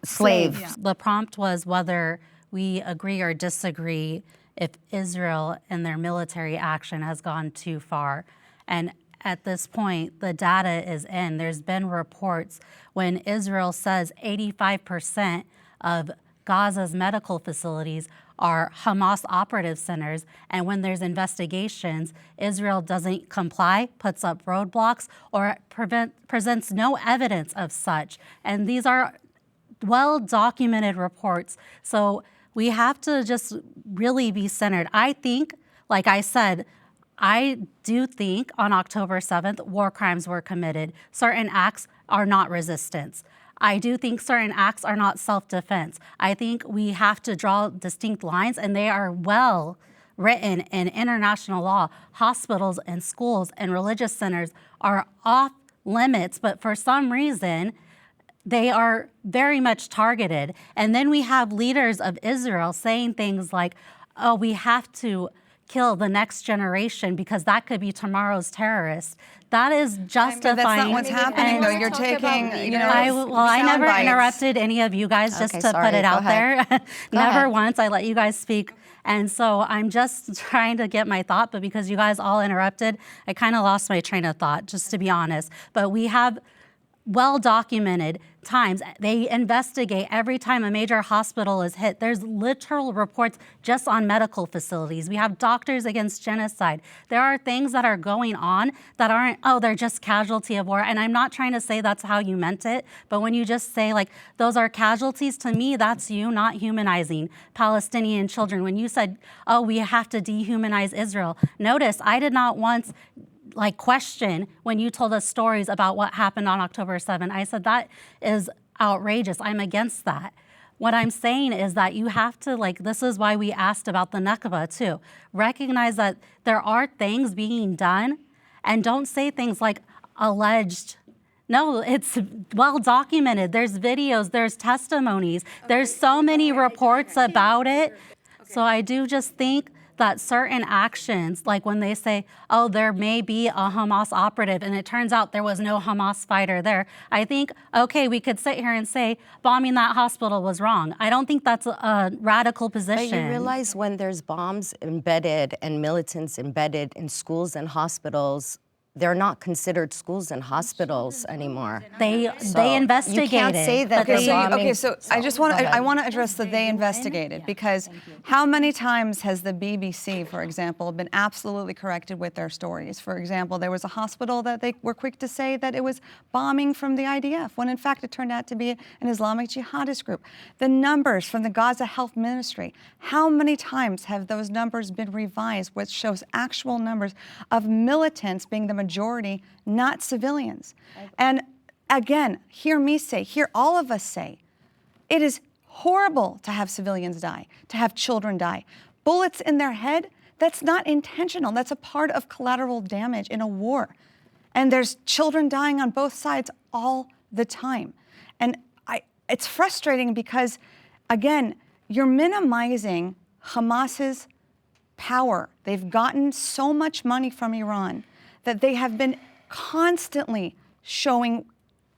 slave. Yeah. The prompt was whether we agree or disagree if Israel and their military action has gone too far. And at this point, the data is in. There's been reports when Israel says 85% of Gaza's medical facilities are Hamas operative centers, and when there's investigations, Israel doesn't comply, puts up roadblocks, or presents no evidence of such. And these are well-documented reports. So we have to just really be centered. I think, like I said, I do think on October 7th, war crimes were committed. Certain acts are not resistance. I do think certain acts are not self-defense. I think we have to draw distinct lines, and they are well written in international law. Hospitals and schools and religious centers are off limits, but for some reason, they are very much targeted. And then we have leaders of Israel saying things like, oh, we have to kill the next generation because that could be tomorrow's terrorists. That is justifying. That's not what's happening, though. You're taking, I never interrupted any of you guys, just to put it out there. Never once. I let you guys speak. And so I'm just trying to get my thought, but because you guys all interrupted, I kind of lost my train of thought, just to be honest. But we have well-documented times. They investigate every time a major hospital is hit. There's literal reports just on medical facilities. We have Doctors Against Genocide. There are things that are going on that aren't, oh, they're just casualty of war. And I'm not trying to say that's how you meant it, but when you just say like, those are casualties, to me, that's you not humanizing Palestinian children. When you said, oh, we have to dehumanize Israel, notice I did not once question when you told us stories about what happened on October 7. I said that is outrageous. I'm against that. What I'm saying is that you have to, this is why we asked about the Nakba too. Recognize that there are things being done and don't say things like alleged. No, it's well documented. There's videos, there's testimonies, there's so many reports about it. So I do just think that certain actions, like when they say, oh, there may be a Hamas operative, and it turns out there was no Hamas fighter there, I think, okay, we could sit here and say bombing that hospital was wrong. I don't think that's a radical position. But you realize when there's bombs embedded and militants embedded in schools and hospitals, they're not considered schools and hospitals anymore. They investigated. You can't say that they're bombing. I want to address that they investigated, because how many times has the BBC, for example, been absolutely corrected with their stories? For example, there was a hospital that they were quick to say that it was bombing from the IDF, when in fact it turned out to be an Islamic jihadist group. The numbers from the Gaza Health Ministry, how many times have those numbers been revised, which shows actual numbers of militants being the majority, not civilians? And again, hear all of us say, it is horrible to have civilians die, to have children die. Bullets in their head, that's not intentional. That's a part of collateral damage in a war. And there's children dying on both sides all the time. And it's frustrating because, again, you're minimizing Hamas's power. They've gotten so much money from Iran that they have been constantly showing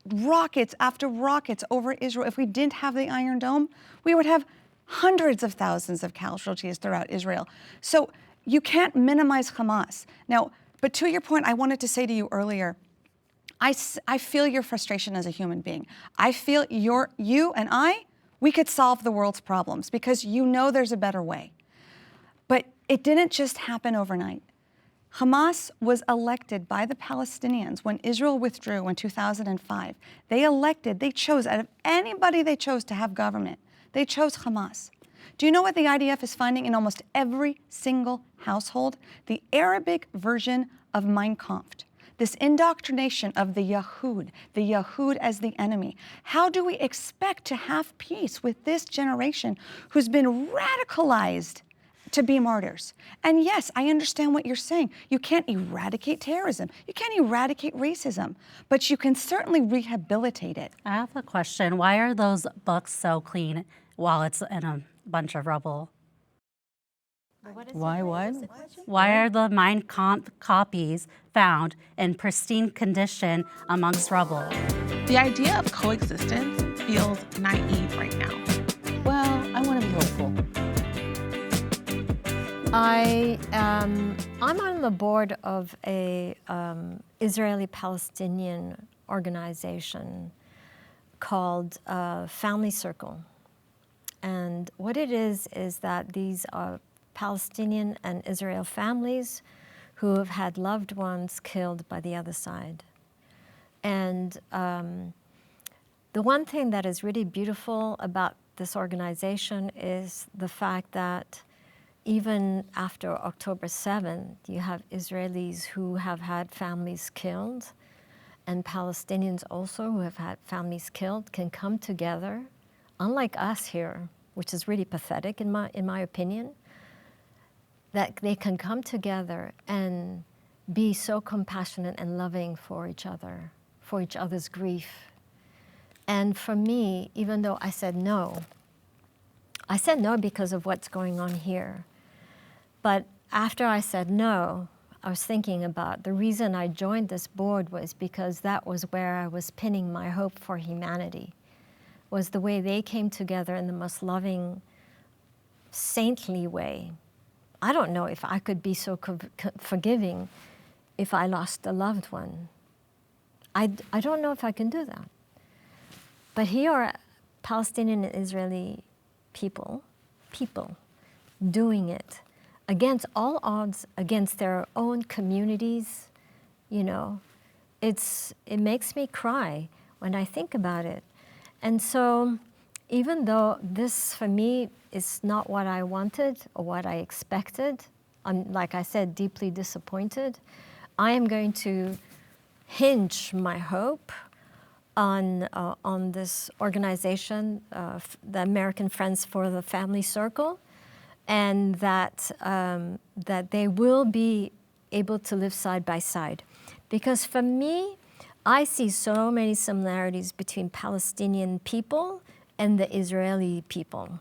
rockets after rockets over Israel. If we didn't have the Iron Dome, we would have hundreds of thousands of casualties throughout Israel. So you can't minimize Hamas. Now, but to your point, I wanted to say to you earlier, I feel your frustration as a human being. I feel you and I, we could solve the world's problems because you know there's a better way. But it didn't just happen overnight. Hamas was elected by the Palestinians when Israel withdrew in 2005. They chose, out of anybody they chose to have government, they chose Hamas. Do you know what the IDF is finding in almost every single household? The Arabic version of Mein Kampf. This indoctrination of the Yahud as the enemy. How do we expect to have peace with this generation who's been radicalized to be martyrs? And yes, I understand what you're saying. You can't eradicate terrorism. You can't eradicate racism, but you can certainly rehabilitate it. I have a question. Why are those books so clean while it's in a bunch of rubble? Why what? Why are the Mein Kampf copies found in pristine condition amongst rubble? The idea of coexistence feels naive right now. Well, I want to be hopeful. I'm on the board of a Israeli-Palestinian organization called Family Circle. And what it is that these are Palestinian and Israel families who have had loved ones killed by the other side. And the one thing that is really beautiful about this organization is the fact that even after October 7th, you have Israelis who have had families killed, and Palestinians also who have had families killed can come together, unlike us here, which is really pathetic in my opinion, that they can come together and be so compassionate and loving for each other, for each other's grief. And for me, even though I said no because of what's going on here. But after I said no, I was thinking about the reason I joined this board was because that was where I was pinning my hope for humanity, was the way they came together in the most loving, saintly way. I don't know if I could be so forgiving if I lost a loved one. I don't know if I can do that. But here are Palestinian and Israeli people doing it against all odds, against their own communities. You know, it makes me cry when I think about it. And so even though this for me is not what I wanted or what I expected, I'm, like I said, deeply disappointed, I am going to hinge my hope on this organization, the American Friends for the Family Circle, and that they will be able to live side by side. Because for me, I see so many similarities between Palestinian people and the Israeli people.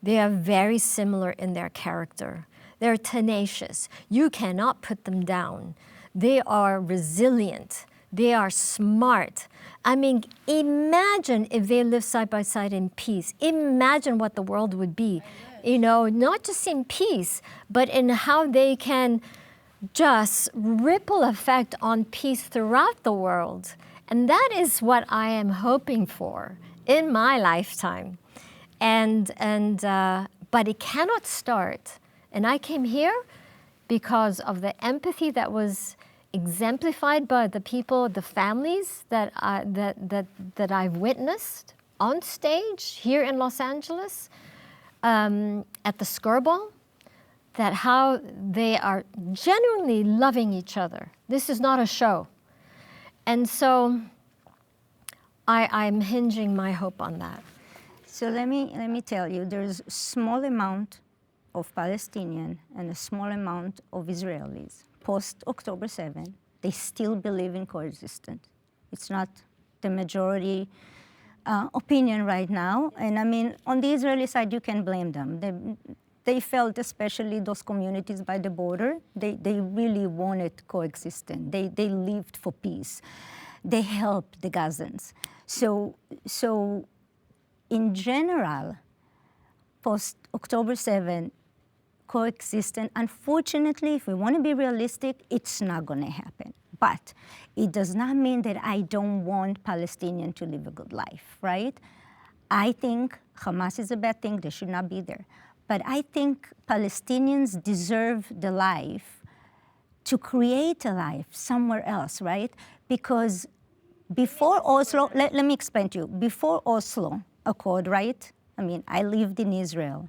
They are very similar in their character. They're tenacious. You cannot put them down. They are resilient. They are smart. I mean, imagine if they lived side by side in peace. Imagine what the world would be. You know, not just in peace, but in how they can just ripple effect on peace throughout the world. And that is what I am hoping for in my lifetime. But it cannot start. And I came here because of the empathy that was exemplified by the people, the families that I've witnessed on stage here in Los Angeles, at the Skirball, that how they are genuinely loving each other. This is not a show. And so I'm hinging my hope on that. So let me tell you, there's a small amount of Palestinian and a small amount of Israelis. Post-October 7, they still believe in coexistence. It's not the majority opinion right now. And I mean, on the Israeli side, you can blame them. They felt, especially those communities by the border, they really wanted coexistence. They lived for peace. They helped the Gazans. So in general, post-October 7, coexistence, unfortunately, if we want to be realistic, it's not going to happen. But it does not mean that I don't want Palestinians to live a good life, right? I think Hamas is a bad thing. They should not be there. But I think Palestinians deserve the life to create a life somewhere else, right? Because before Oslo, let me explain to you. Before Oslo Accord, right? I mean, I lived in Israel,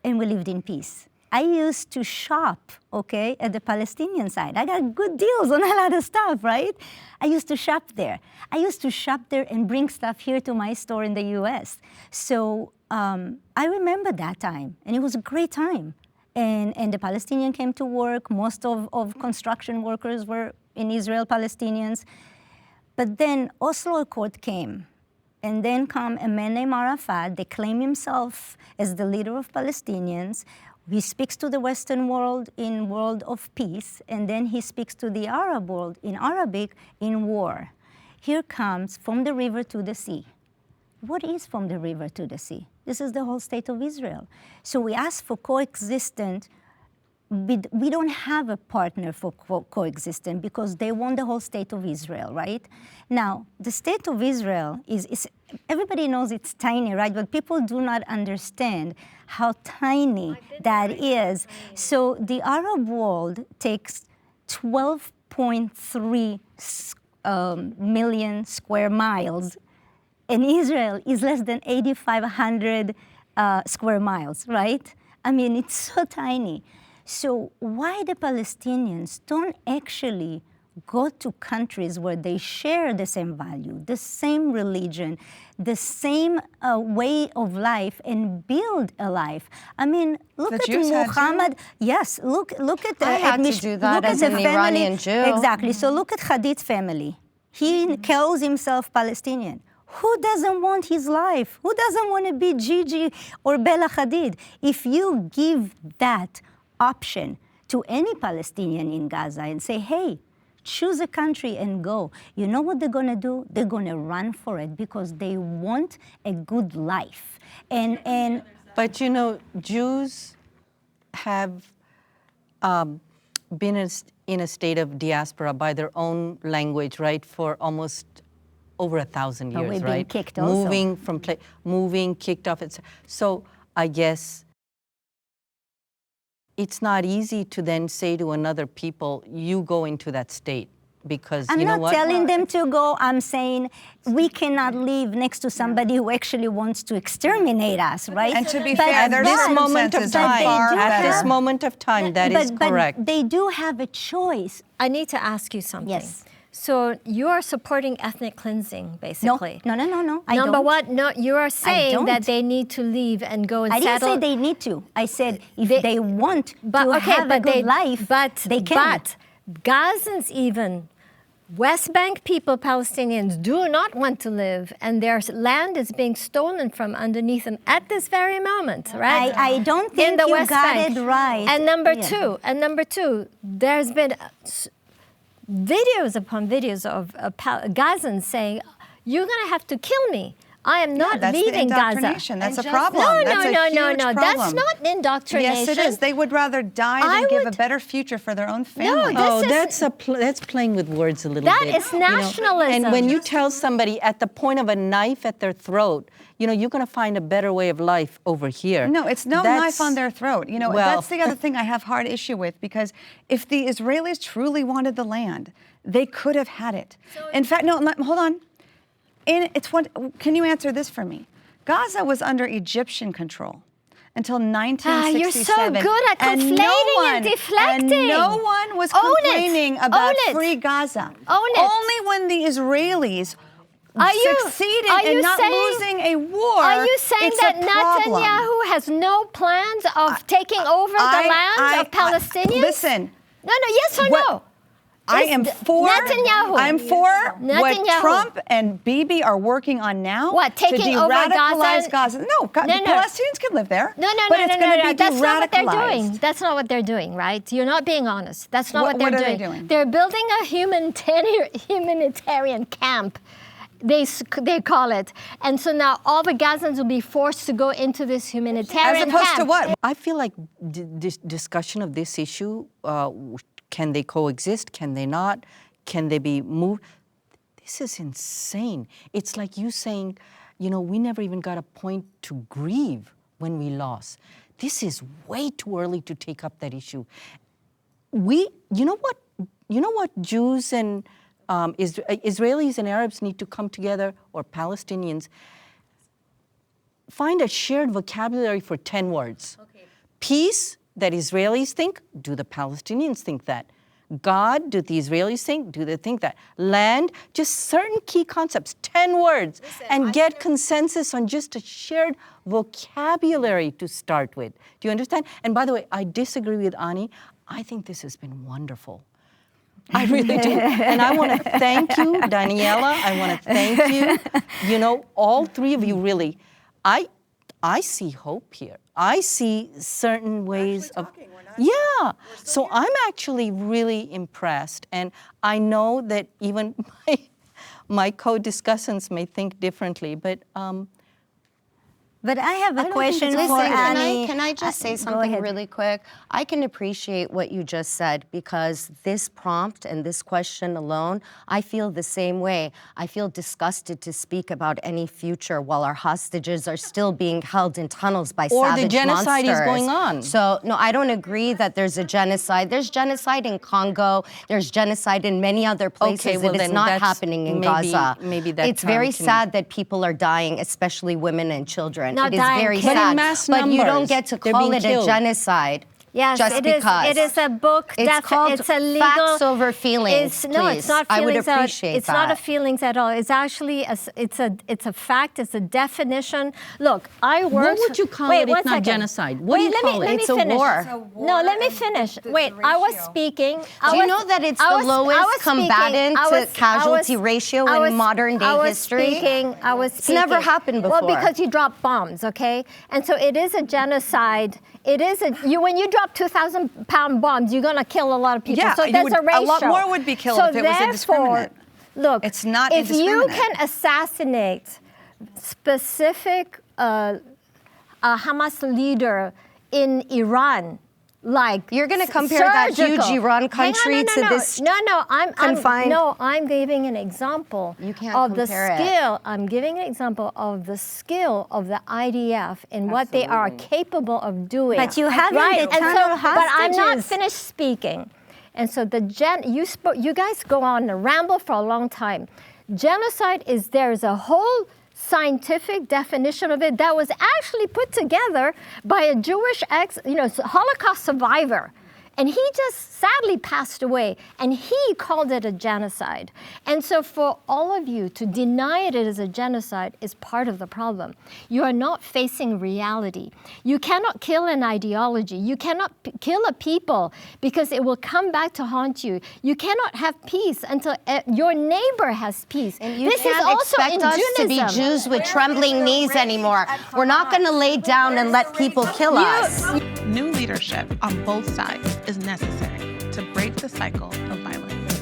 and we lived in peace. I used to shop, okay, at the Palestinian side. I got good deals on a lot of stuff, right? I used to shop there. I used to shop there and bring stuff here to my store in the US. So I remember that time, and it was a great time. And the Palestinian came to work. Most of construction workers were in Israel, Palestinians. But then Oslo Accord came. And then come a man named Arafat. They claim himself as the leader of Palestinians. He speaks to the Western world in world of peace, and then he speaks to the Arab world in Arabic in war. Here comes from the river to the sea. What is from the river to the sea? This is the whole state of Israel. So we ask for coexistence. We don't have a partner for coexistence because they want the whole state of Israel, right? Now, the state of Israel is everybody knows it's tiny, right? But people do not understand how tiny that is. So the Arab world takes 12.3 million square miles, and Israel is less than 8,500 square miles, right? I mean, it's so tiny. So why the Palestinians don't actually go to countries where they share the same value, the same religion, the same way of life, and build a life? I mean, look The at Jews had Muhammad. Yes, look at the. I had to do that look as at the an family. Iranian Jew. Exactly. So look at Hadid's family. He calls himself Palestinian. Who doesn't want his life? Who doesn't want to be Gigi or Bella Hadid? If you give that option to any Palestinian in Gaza and say, hey, choose a country and go, you know what they're going to do? They're going to run for it because they want a good life. But you know, Jews have been in a state of diaspora by their own language, right, for almost over 1,000 years, we've been right? kicked also. Moving, kicked off. So I guess it's not easy to then say to another people, you go into that state. Because I'm you know not what? telling them to go. I'm saying we cannot live next to somebody who actually wants to exterminate us, right? And to be fair, there's this some moment of senses time, far at this better. moment of time, that is correct. But they do have a choice. I need to ask you something. Yes. So you are supporting ethnic cleansing, basically. No. I Number don't. one, no, you are saying don't. that they need to leave and go and I didn't settle. say they need to. I said if they want to have a good life, they can. But Gazans even, West Bank people, Palestinians, do not want to live, and their land is being stolen from underneath them at this very moment, right? I don't think In the you West got Bank. it right. And number two, there's been videos upon videos of Gazans saying, "You're going to have to kill me. I am not That's the leaving Gaza." indoctrination. That's a problem. No, That's a huge That's problem. not indoctrination. Yes, it is. They would rather die than give a better future for their own family. That's playing with words a little That bit. is nationalism. And when you tell somebody at the point of a knife at their throat, you're going to find a better way of life over here. No, it's no knife on their throat. Well, that's the other thing I have hard issue with, because if the Israelis truly wanted the land, they could have had it. In fact, no, hold on. Can you answer this for me? Gaza was under Egyptian control until 1967. You're so good at conflating and deflecting. And no one was complaining about free Gaza. Only when the Israelis succeeded in not losing a war. Are you saying that Netanyahu has no plans of taking over the land of Palestinians? Listen. No, yes or no? I am for Netanyahu. I'm for what Netanyahu. Trump and Bibi are working on now. What, taking to over de-radicalize Gaza? No, Palestinians can live there. No. But it's going to be That's not what they're de-radicalized. doing. That's not what they're doing, right? You're not being honest. That's not what they're What are doing. they doing? They're building a humanitarian camp. They call it. And so now all the Gazans will be forced to go into this humanitarian camp. As opposed to what? I feel like this discussion of this issue, can they coexist? Can they not? Can they be moved? This is insane. It's like you saying, we never even got a point to grieve when we lost. This is way too early to take up that issue. You know what Jews and Israelis and Arabs need to come together, or Palestinians, find a shared vocabulary for 10 words. Okay. Peace, that Israelis think, do the Palestinians think that? God, do the Israelis think? Do they think that? Land, just certain key concepts, 10 words, and get consensus on just a shared vocabulary to start with. Do you understand? And by the way, I disagree with Ani. I think this has been wonderful. I really do. And I want to thank you, Daniela. I want to thank you. All three of you really. I see hope here. I see certain ways of... Yeah. So I'm actually really impressed. And I know that even my co-discussants may think differently, but I have a question for Annie. Can I just say something really quick? I can appreciate what you just said, because this prompt and this question alone, I feel the same way. I feel disgusted to speak about any future while our hostages are still being held in tunnels by savage monsters. Or the genocide is going on. So, no, I don't agree that there's a genocide. There's genocide in Congo. There's genocide in many other places. Okay, well, it's not happening in Gaza. Maybe that it's very sad that people are dying, especially women and children. Not it is dying, very killing. sad. Mass but you don't numbers. get to They're call being it killed. a genocide. Yes, just because. It is a book. It's called it's a legal, Facts Over Feelings. No, it's not feelings. I would appreciate it's not a feelings at all. It's actually it's a fact. It's a definition. Look, I worked. What would you call it if not genocide? What do you call it? It's a war. No, let me finish. Wait, I was speaking. Do you know that it's the lowest combatant to casualty ratio in modern day history? I was speaking. It's never happened before. Well, because you drop bombs, okay? And so it is a genocide. It is when you drop 2,000-pound bombs, you're going to kill a lot of people. Yeah, so that's a ratio. A lot more would be killed if it was indiscriminate. Look, it's not if indiscriminate. you can assassinate specific Hamas leader in Iran, like You're going to compare that huge surgical. Iran country Hang on, to this I'm confined- giving an example You can't of the compare it. skill. I'm giving an example of the skill of the IDF and what they are capable of doing. But you haven't right? the And tunnel but I'm not hostages. finished speaking. And so you guys go on a ramble for a long time. Genocide is there's a whole scientific definition of it that was actually put together by a Jewish Holocaust survivor. And he just sadly passed away, and he called it a genocide. And so for all of you to deny it as a genocide is part of the problem. You are not facing reality. You cannot kill an ideology. You cannot kill a people because it will come back to haunt you. You cannot have peace until your neighbor has peace. And you this can't is also expect us to be Judaism. Jews with trembling knees anymore. We're not going to lay down and let people kill us. New leadership on both sides is necessary to break the cycle of violence.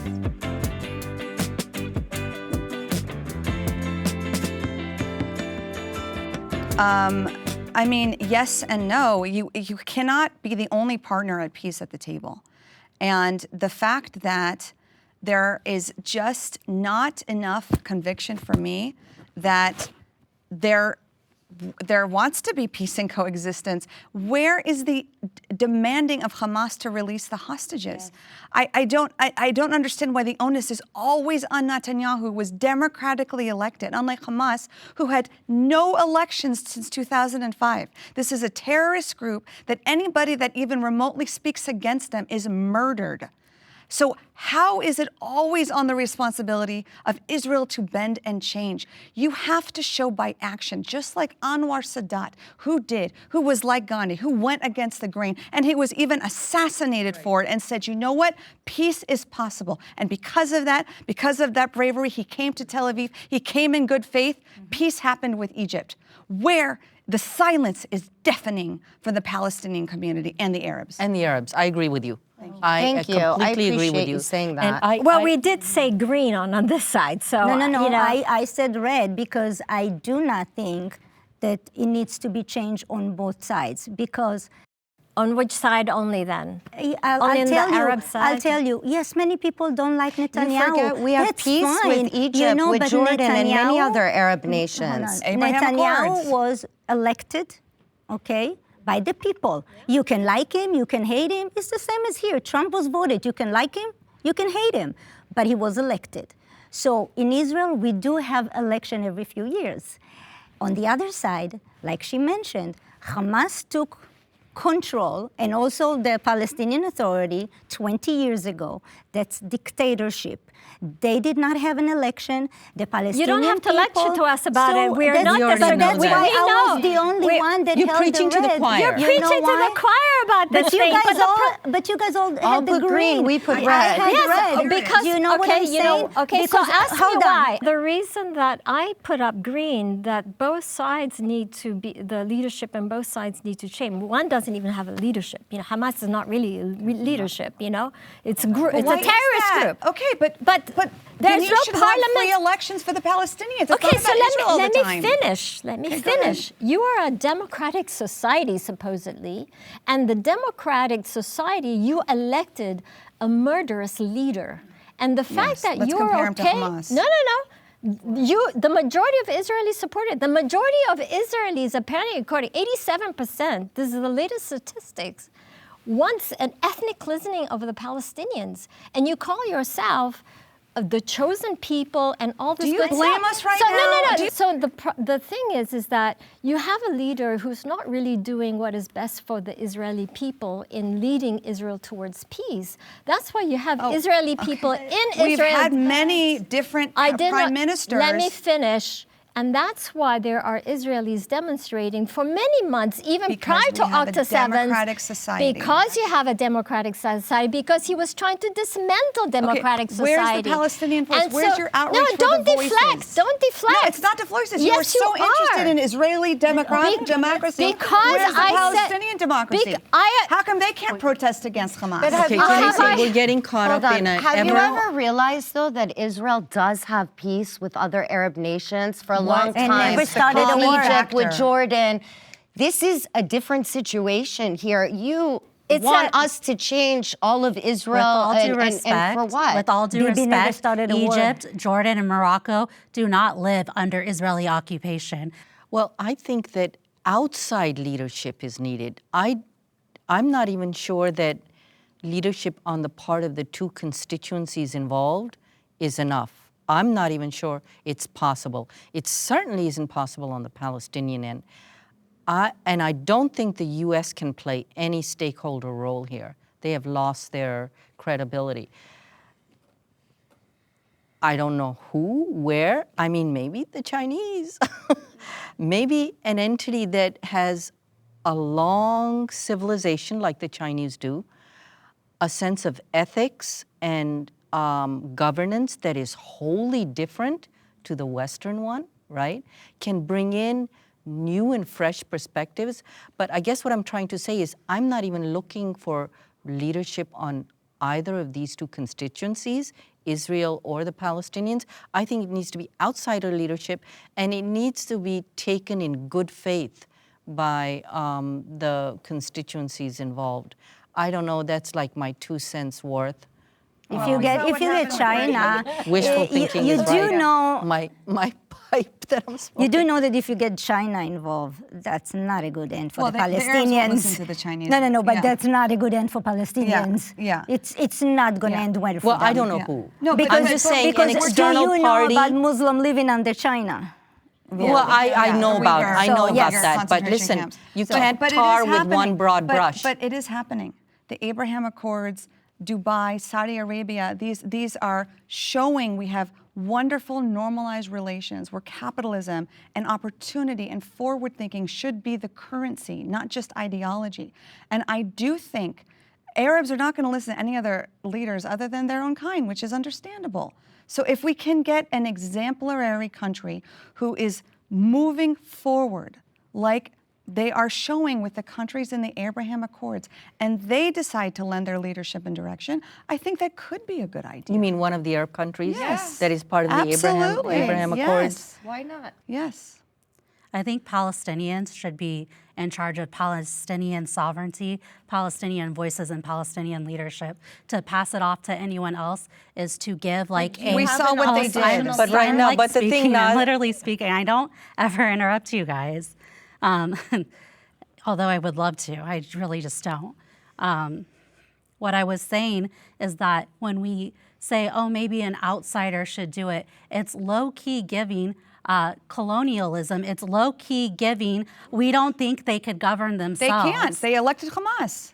I mean, yes and no. You cannot be the only partner at peace at the table. And the fact that there is just not enough conviction for me that there wants to be peace and coexistence. Where is the demanding of Hamas to release the hostages? Yes. I don't understand why the onus is always on Netanyahu, who was democratically elected, unlike Hamas, who had no elections since 2005. This is a terrorist group that anybody that even remotely speaks against them is murdered. So how is it always on the responsibility of Israel to bend and change? You have to show by action, just like Anwar Sadat, who was like Gandhi, who went against the grain, and he was even assassinated for it and said, you know what? Peace is possible. And because of that bravery, he came to Tel Aviv, he came in good faith. Peace happened with Egypt, where the silence is deafening for the Palestinian community and the Arabs. I agree with you. Thank you. I completely agree with appreciate you. you saying And that. We did say green on this side, so No. you know. I said red because I do not think that it needs to be changed on both sides because On which side only then? I'll in the tell you, Arab side? I'll tell you. Yes, many people don't like Netanyahu. You forget we have That's peace fine. with Egypt, You know, with but Jordan, and many Netanyahu- other Arab Hold on. nations. Abraham Netanyahu Accords. was elected, okay, by the people. You can like him, you can hate him. It's the same as here. Trump was voted. You can like him, you can hate him, but he was elected. So in Israel, we do have election every few years. On the other side, like she mentioned, Hamas took control, and also the Palestinian Authority 20 years ago. That's dictatorship. They did not have an election. The Palestinian You don't have to lecture people- to us about it. We are that's- not the But that's We why I know. was the only one that you're held preaching the to the red. choir. You're You know preaching to the why? choir about this But you thing. guys the all All had the put green, we put I red. had Yes, red. because you know what I'm saying? Okay, Because, so ask me hold on. why. The reason that I put up green, that both sides need to be, the leadership and both sides need to change. One doesn't even have a leadership. You know, Hamas is not really a leadership. You know, it's a group. It's Why a is terrorist that? group. Okay, but there's then you no should want free parliament. elections for the Palestinians. It's Okay, not so about Israel all let the me time. finish. Let me Okay, go finish. You are a democratic society, supposedly, and the democratic society, you elected a murderous leader. And the fact that let's you're compare him to okay. Hamas. No. The majority of Israelis support it. The majority of Israelis, apparently, according 87%, this is the latest statistics, wants an ethnic cleansing of the Palestinians. And you call yourself the chosen people and all this Do you good blame stuff. us right so, now? No. Do you- So the thing is that you have a leader who's not really doing what is best for the Israeli people in leading Israel towards peace. That's why you have Israeli people in Israel. We've had many different prime ministers. Let me finish. And that's why there are Israelis demonstrating for many months, even Because prior to we have a October 7th. democratic society. Because you have a democratic society, because he was trying to dismantle democratic society. Where's the Palestinian voice? And Where's your outreach No, for don't the deflect. voices? Don't deflect. No, it's not deflections. Yes, you are so interested are. in Israeli democracy. Because Where's the I said- Palestinian democracy? How come they can't protest against Hamas? But have Okay, you Teresa, ever- we're getting caught Hold up on. in a Have you ever realized, though, that Israel does have peace with other Arab nations for a long And time? never started a with war Egypt, with after. Jordan. This is a different situation here. want us to change all of Israel With all due and respect, for what? with all due Bibi never respect, started a war. Egypt, Jordan, and Morocco do not live under Israeli occupation. Well, I think that outside leadership is needed. I'm not even sure that leadership on the part of the two constituencies involved is enough. I'm not even sure it's possible. It certainly isn't possible on the Palestinian end. And I don't think the U.S. can play any stakeholder role here. They have lost their credibility. I don't know who, where. I mean, maybe the Chinese. Maybe an entity that has a long civilization like the Chinese do, a sense of ethics and governance that is wholly different to the Western one, right? Can bring in new and fresh perspectives. But I guess what I'm trying to say is I'm not even looking for leadership on either of these two constituencies, Israel or the Palestinians. I think it needs to be outsider leadership, and it needs to be taken in good faith by the constituencies involved. I don't know, that's like my 2 cents worth. If you get China, Wishful thinking you is do right. know My pipe that I'm smoking. you do know that if you get China involved, that's not a good end for Well, the the Arabs Palestinians. won't listen to the Chinese. No, but Yeah. that's not a good end for Palestinians. Yeah. It's not going to end well for Well, them. I don't know Yeah. who. No, but- I'm just saying an because external do you party. know about Muslim living under China? Well, I know the about Uyghur- I know So, about yes. that, but concentration listen, camps. you So- can't but it is tar with happening. one broad brush. But it is happening. The Abraham Accords, Dubai, Saudi Arabia, these are showing we have wonderful normalized relations where capitalism and opportunity and forward thinking should be the currency, not just ideology. And I do think Arabs are not going to listen to any other leaders other than their own kind, which is understandable. So if we can get an exemplary country who is moving forward like they are showing with the countries in the Abraham Accords, and they decide to lend their leadership and direction, I think that could be a good idea. You mean one of the Arab countries Yes. that is part of the Absolutely. Abraham Yes. Accords? Why not? Yes. I think Palestinians should be in charge of Palestinian sovereignty, Palestinian voices, and Palestinian leadership. To pass it off to anyone else is to give like a... We saw what they did. But right now, but the thing speaking, now- I'm literally speaking. I don't ever interrupt you guys. Although I would love to, I really just don't. What I was saying is that when we say, oh, maybe an outsider should do it, it's low-key giving colonialism. It's low-key giving, we don't think they could govern They themselves. can't. They elected Hamas.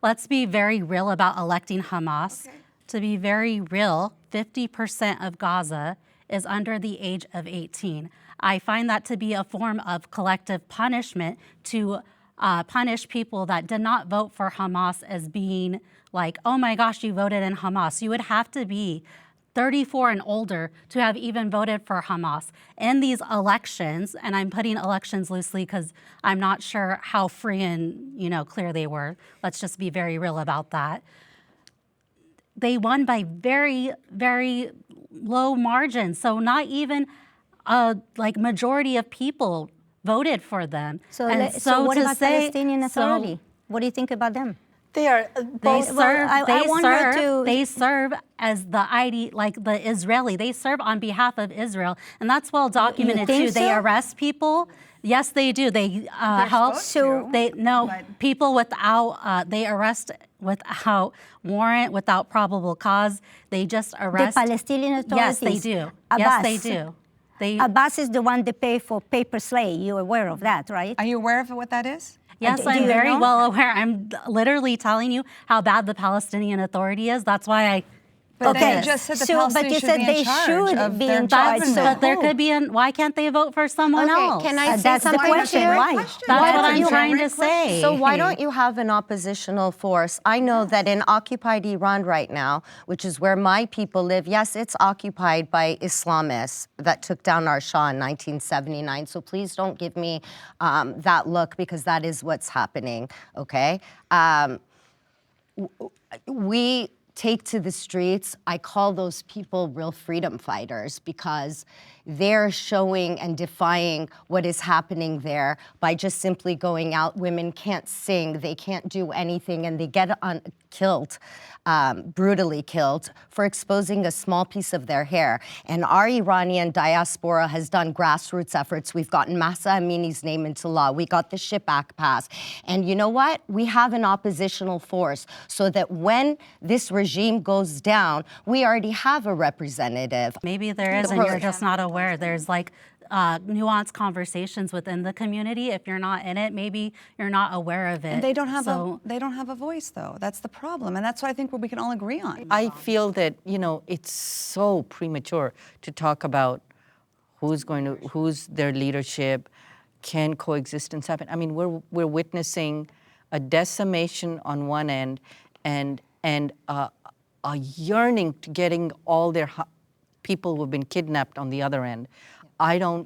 Let's be very real about electing Hamas. Okay. To be very real, 50% of Gaza is under the age of 18. I find that to be a form of collective punishment to punish people that did not vote for Hamas as being like, oh my gosh, you voted in Hamas. You would have to be 34 and older to have even voted for Hamas. In these elections, and I'm putting elections loosely because I'm not sure how free and clear they were. Let's just be very real about that. They won by very, very low margins. So not even majority of people voted for them. So, and so what to about say, Palestinian Authority? What do you think about them? They are They both. serve. They serve as the the Israeli. They serve on behalf of Israel, and that's well documented think too. They so? arrest people. Yes, they do. They help. supposed to, They people without. They arrest without warrant, without probable cause. They just arrest The Palestinian authorities. Yes, they do. Abbas. Yes, they do. Abbas is the one that pay for paper slave. You're aware of that, right? Are you aware of what that is? Yes, Do I'm you very know? well aware. I'm literally telling you how bad the Palestinian Authority is. That's why I... But Okay, then you just said the so- but Palestinians you should said be they in charge should of be their in charge, government. so But there who? could be why can't they vote for someone else? Can I say That's the something question. here? Why? That's Why what don't I'm you- trying to say. So why don't you have an oppositional force? I know that in occupied Iran right now, which is where my people live, yes, it's occupied by Islamists that took down our Shah in 1979. So please don't give me that look, because that is what's happening, okay? We take to the streets. I call those people real freedom fighters, because they're showing and defying what is happening there by just simply going out. Women can't sing, they can't do anything, and they get killed, brutally killed, for exposing a small piece of their hair. And our Iranian diaspora has done grassroots efforts. We've gotten Mahsa Amini's name into law. We got the SHIP Act passed. And you know what? We have an oppositional force so that when this regime goes down, we already have a representative. Maybe there is, and you're just not aware. There's like nuanced conversations within the community. If you're not in it, maybe you're not aware of it. And they don't have a voice, though. That's the problem, and that's what I think we can all agree on. I feel that, you know, it's so premature to talk about who's their leadership, can coexistence happen. I mean, we're witnessing a decimation on one end and a yearning to getting all their people who have been kidnapped on the other end. I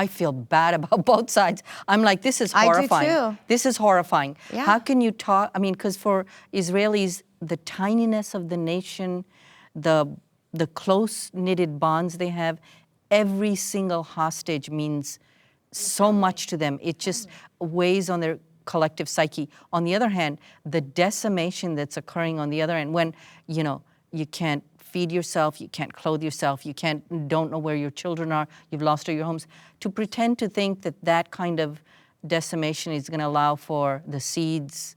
feel bad about both sides. I'm like, this is horrifying. I do too. This is horrifying. Yeah. How can you talk? I mean, because for Israelis, the tininess of the nation, the close-knitted bonds they have, every single hostage means so much to them. It just weighs on their collective psyche. On the other hand, the decimation that's occurring on the other end, when, you know, you can't feed yourself, you can't clothe yourself, don't know where your children are, you've lost all your homes. To pretend to think that that kind of decimation is going to allow for the seeds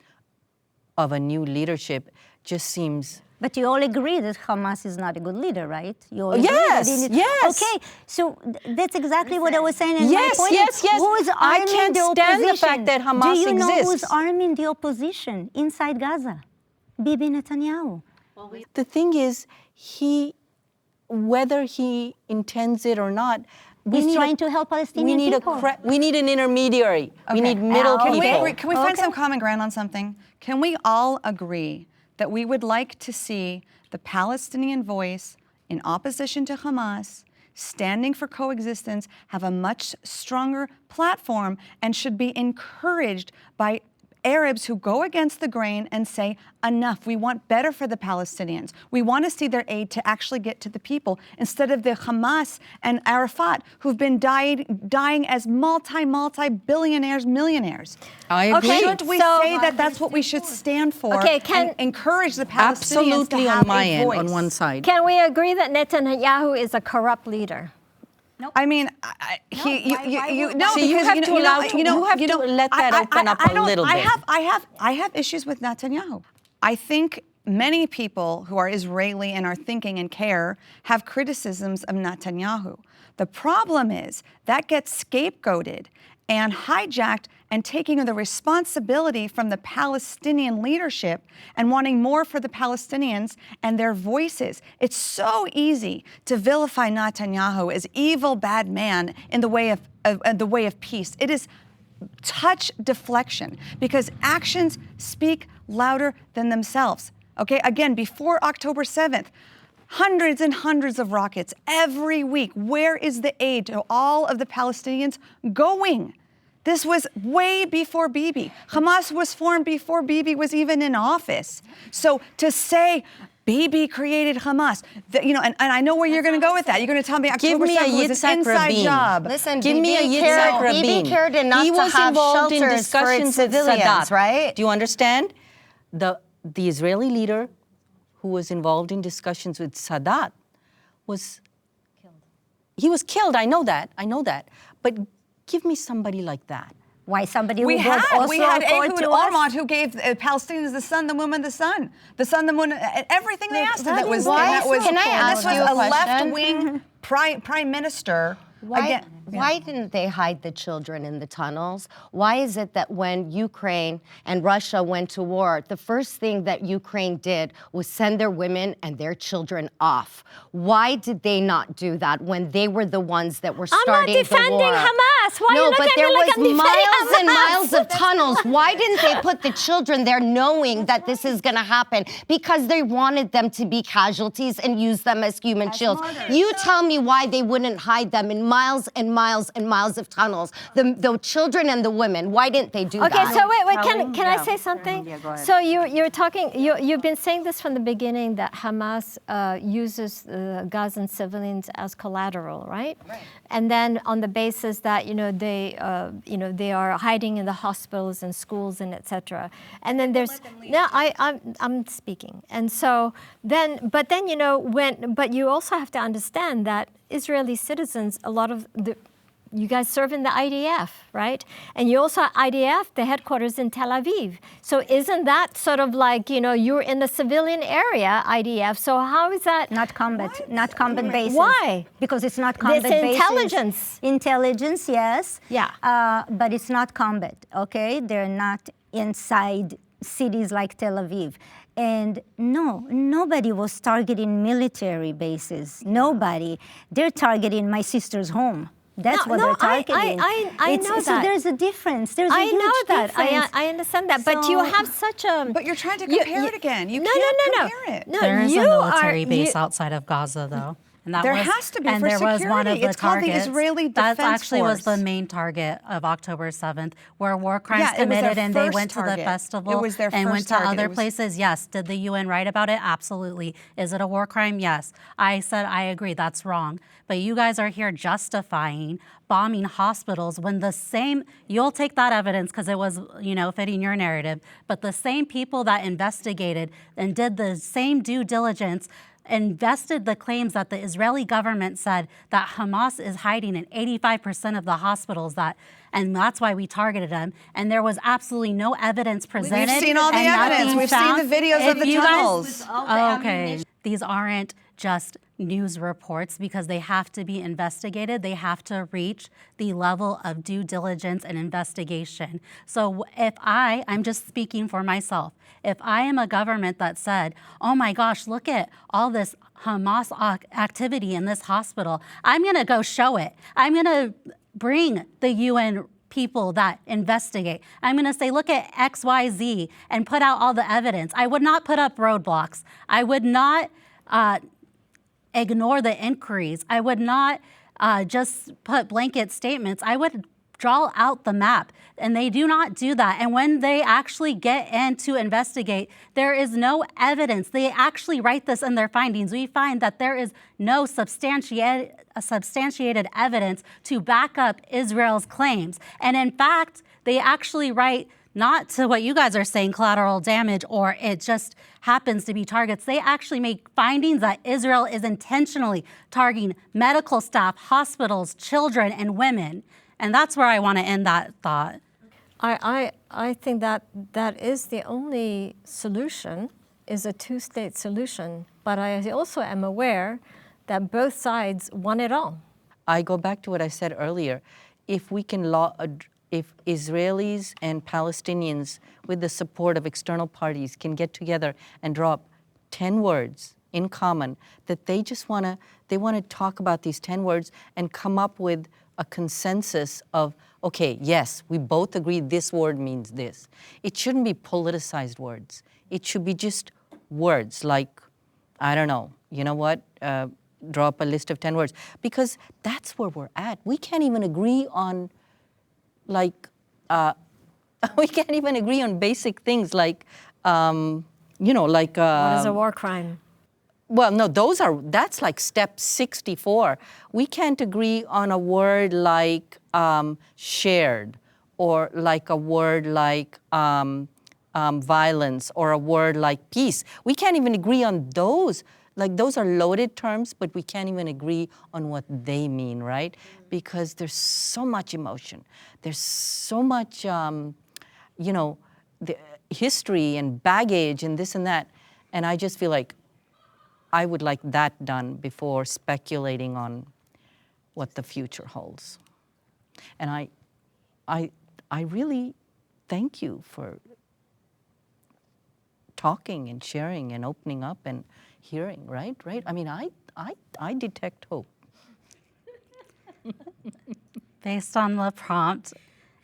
of a new leadership just seems... But you all agree that Hamas is not a good leader, right? You all agree Yes, that it- yes. Okay, so that's exactly what I was saying. And Yes, my point yes, is, yes. who is I arming can't the stand the opposition? fact that Hamas Do you know who's exists. arming the opposition inside Gaza? Bibi Netanyahu. The thing is, whether he intends it or not, He's trying to help Palestinian people. We need an intermediary. We need middle Can people. Can we find some common ground on something? Can we all agree that we would like to see the Palestinian voice in opposition to Hamas, standing for coexistence, have a much stronger platform and should be encouraged by Arabs who go against the grain and say, enough, we want better for the Palestinians. We want to see their aid to actually get to the people, instead of the Hamas and Arafat, who've been dying as multi-billionaires, millionaires. I agree. Okay, Shouldn't we say that that's what we should stand for and encourage the Palestinians Absolutely to have on my a end, voice? on one side. Can we agree that Netanyahu is a corrupt leader? I mean, See, because you have to let that open up a little bit. I have issues with Netanyahu. I think many people who are Israeli and are thinking and care have criticisms of Netanyahu. The problem is that gets scapegoated and hijacked and taking the responsibility from the Palestinian leadership and wanting more for the Palestinians and their voices. It's so easy to vilify Netanyahu as evil, bad man in the way of peace. It is touch deflection, because actions speak louder than themselves. Okay, again, before October 7th, hundreds and hundreds of rockets every week. Where is the aid to all of the Palestinians going? This was way before Bibi. Hamas was formed before Bibi was even in office. So to say Bibi created Hamas, and I know where you're going to go with that. You're going to tell me October 7th was an inside job. Listen, Give me a Yitzhak Rabin. Bibi cared enough He to was have involved in shelters discussions for its with civilians, Sadat. right? Do you understand? The Israeli leader who was involved in discussions with Sadat was killed. I know that. But give me somebody like that. Why somebody We who brought had Oslo Ehud to us? Olmert, who gave Palestinians the sun, the moon, the sun, the moon, everything they asked them. Can I ask this you was a a question? left-wing prime minister. Why didn't they hide the children in the tunnels? Why is it that when Ukraine and Russia went to war, the first thing that Ukraine did was send their women and their children off? Why did they not do that when they were the ones that were starting the war? I'm not defending Hamas. Why Why No, you look but at me there like was I'm defending miles and Hamas? miles of tunnels. Why didn't they put the children there knowing that this is going to happen? Because they wanted them to be casualties and use them as human shields. You tell me why they wouldn't hide them in miles and miles and miles of tunnels. The children and the women, why didn't they do Okay, that? so wait, can I say something? So you're talking, you've been saying this from the beginning that Hamas uses Gazan civilians as collateral, right? And then on the basis that they are hiding in the hospitals and schools and etc. And then there's I'm speaking. And so then, but you also have to understand that Israeli citizens, a lot of you guys serve in the IDF, right? And you also have IDF, the headquarters in Tel Aviv. So isn't that sort of like, you're in the civilian area, IDF, so how is that? Not combat bases. Why? Because it's not combat It's bases. intelligence. Intelligence, yes. Yeah. But it's not combat, okay? They're not inside cities like Tel Aviv. And no, nobody was targeting military bases. Nobody. They're targeting my sister's home. That's what they're targeting. I know that. So there's a difference. There's a huge difference. I understand that. But you have such a... But you're trying to compare it again. You No. can't compare it. No, There is a you military are- base you- outside of Gaza, though. And that There was, has to be and for there was one of security. the It's called the targets. Israeli That Defense actually was the Force. main target of October 7th, where war crimes Yeah, it was their committed and they first went to the target. festival It was their and first went to target. other It was- places. Yes. Did the UN write about it? Absolutely. Is it a war crime? Yes. I said I agree. That's wrong. But you guys are here justifying bombing hospitals when the same, you'll take that evidence because it was, fitting your narrative, but the same people that investigated and did the same due diligence invested the claims that the Israeli government said that Hamas is hiding in 85% of the hospitals and that's why we targeted them. And there was absolutely no evidence presented. We've seen all the and evidence. nothing We've seen found. the videos of If the you tunnels. Okay. These aren't just news reports because they have to be investigated. They have to reach the level of due diligence and investigation. So if I'm just speaking for myself, if I am a government that said, oh my gosh, look at all this Hamas activity in this hospital, I'm going to go show it. I'm going to bring the UN people that investigate. I'm going to say, look at XYZ and put out all the evidence. I would not put up roadblocks. I would not ignore the inquiries. I would not just put blanket statements. I would draw out the map, and they do not do that. And when they actually get in to investigate, there is no evidence. They actually write this in their findings. We find that there is no substantiated evidence to back up Israel's claims. And in fact, they actually write not to what you guys are saying, collateral damage, or it just happens to be targets. They actually make findings that Israel is intentionally targeting medical staff, hospitals, children, and women. And that's where I want to end that thought. I think that is the only solution, is a two-state solution. But I also am aware that both sides want it all. I go back to what I said earlier. If we can if Israelis and Palestinians, with the support of external parties, can get together and drop 10 words in common that they want to talk about these 10 words and come up with a consensus of, okay, yes, we both agree this word means this. It shouldn't be politicized words. It should be just words like, I don't know, you know what? Draw up a list of 10 words. Because that's where we're at. We can't even agree on we can't even agree on basic things like, What is a war crime? Well, no, that's like step 64. We can't agree on a word like shared, or like a word like violence, or a word like peace. We can't even agree on those. Like, those are loaded terms, but we can't even agree on what they mean, right? Because there's so much emotion. There's so much, the history and baggage and this and that. And I just feel like I would like that done before speculating on what the future holds. And I really thank you for talking and sharing and opening up and hearing, right? I mean, I detect hope. Based on the prompt,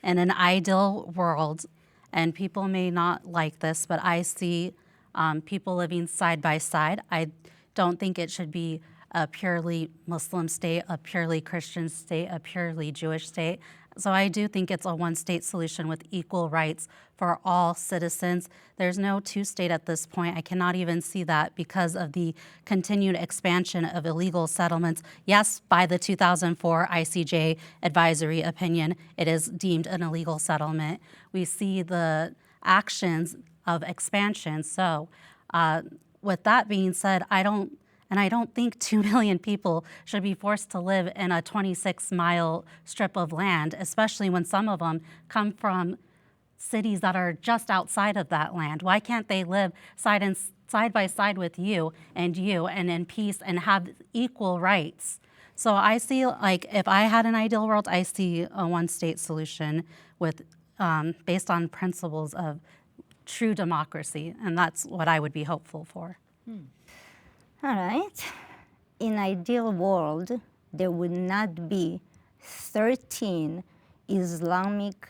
in an ideal world, and people may not like this, but I see people living side by side. I don't think it should be a purely Muslim state, a purely Christian state, a purely Jewish state. So I do think it's a one-state solution with equal rights for all citizens. There's no two-state at this point. I cannot even see that because of the continued expansion of illegal settlements. Yes, by the 2004 ICJ advisory opinion, it is deemed an illegal settlement. We see the actions of expansion. So with that being said, I don't think 2 million people should be forced to live in a 26-mile strip of land, especially when some of them come from cities that are just outside of that land. Why can't they live side by side with you and in peace and have equal rights? So I see, like, if I had an ideal world, I see a one-state solution with based on principles of true democracy, and that's what I would be hopeful for. All right. In an ideal world, there would not be 13 Islamic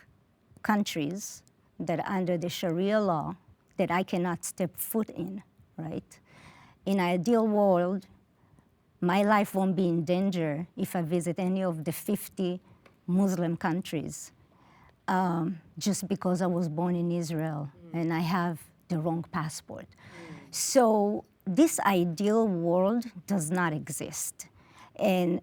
countries that are under the Sharia law that I cannot step foot in, right? In an ideal world, my life won't be in danger if I visit any of the 50 Muslim countries just because I was born in Israel and I have the wrong passport. So this ideal world does not exist. And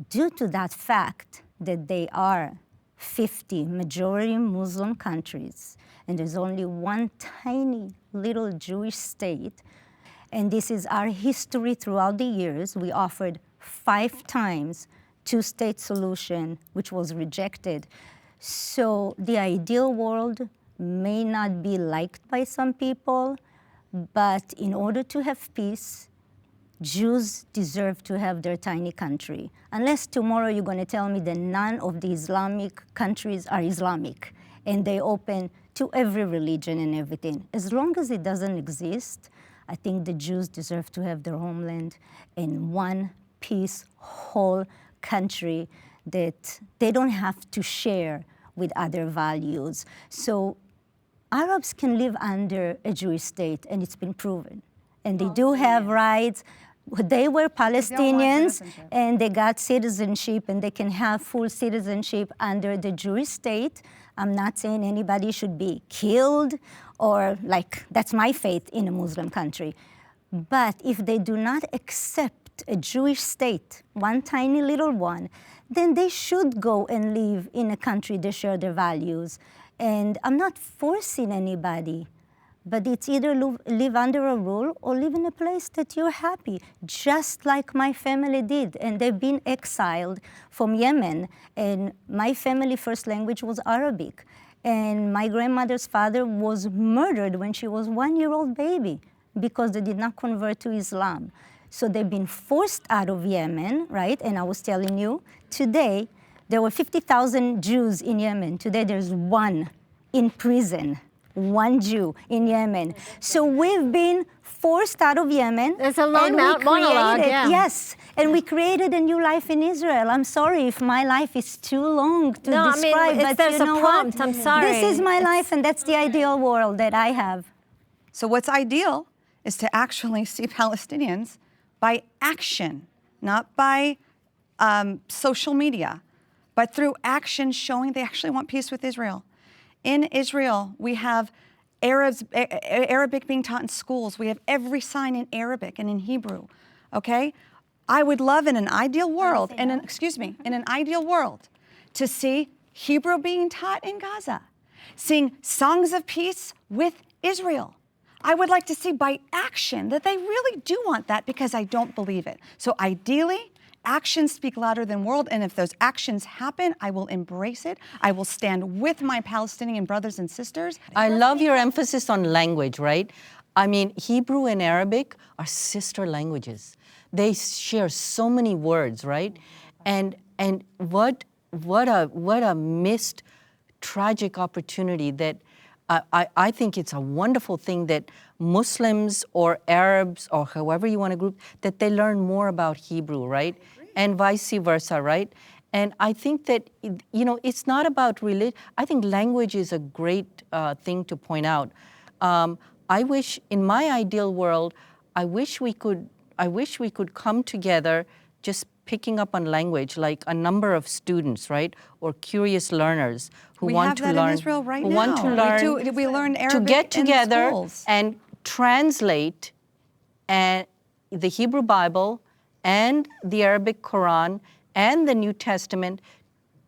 due to that fact that they are 50 majority Muslim countries, and there's only one tiny little Jewish state, and this is our history throughout the years. We offered 5 times two-state solution, which was rejected. So the ideal world may not be liked by some people, but in order to have peace, Jews deserve to have their tiny country. Unless tomorrow you're going to tell me that none of the Islamic countries are Islamic and they open to every religion and everything. As long as it doesn't exist, I think the Jews deserve to have their homeland in one peace, whole country that they don't have to share with other values. So Arabs can live under a Jewish state, and it's been proven. And they do have rights. They were Palestinians, and they got citizenship, and they can have full citizenship under the Jewish state. I'm not saying anybody should be killed, or like, that's my faith in a Muslim country. But if they do not accept a Jewish state, one tiny little one, then they should go and live in a country that share their values. And I'm not forcing anybody, but it's either live under a rule or live in a place that you're happy, just like my family did. And they've been exiled from Yemen. And my family first language was Arabic. And my grandmother's father was murdered when she was a 1-year-old baby because they did not convert to Islam. So they've been forced out of Yemen, right? And I was telling you, today, there were 50,000 Jews in Yemen. Today, there's 1 in prison, 1 Jew in Yemen. So we've been forced out of Yemen. It's a long monologue, yeah. Yes, and we created a new life in Israel. I'm sorry if my life is too long to describe, but there's you know a prompt, what? I'm sorry. This is my life, and that's the ideal world that I have. So what's ideal is to actually see Palestinians by action, not by social media, but through action showing they actually want peace with Israel. In Israel, we have Arabic being taught in schools. We have every sign in Arabic and in Hebrew, okay? I would love in an ideal world, in an ideal world, to see Hebrew being taught in Gaza, seeing songs of peace with Israel. I would like to see by action that they really do want that, because I don't believe it. So ideally, actions speak louder than words, and if those actions happen, I will embrace it. I will stand with my Palestinian brothers and sisters. I love your emphasis on language, right? I mean, Hebrew and Arabic are sister languages. They share so many words, right? And what a missed tragic opportunity that I think it's a wonderful thing that Muslims or Arabs or however you want to group, that they learn more about Hebrew, right? And vice versa, right? And I think that, it's not about religion. I think language is a great thing to point out. I wish, in my ideal world, I wish we could come together just picking up on language, like a number of students, right, or curious learners who want to learn. We have that in Israel right now. Want to learn. We learn Arabic to get together in schools. and translate the Hebrew Bible and the Arabic Quran and the New Testament,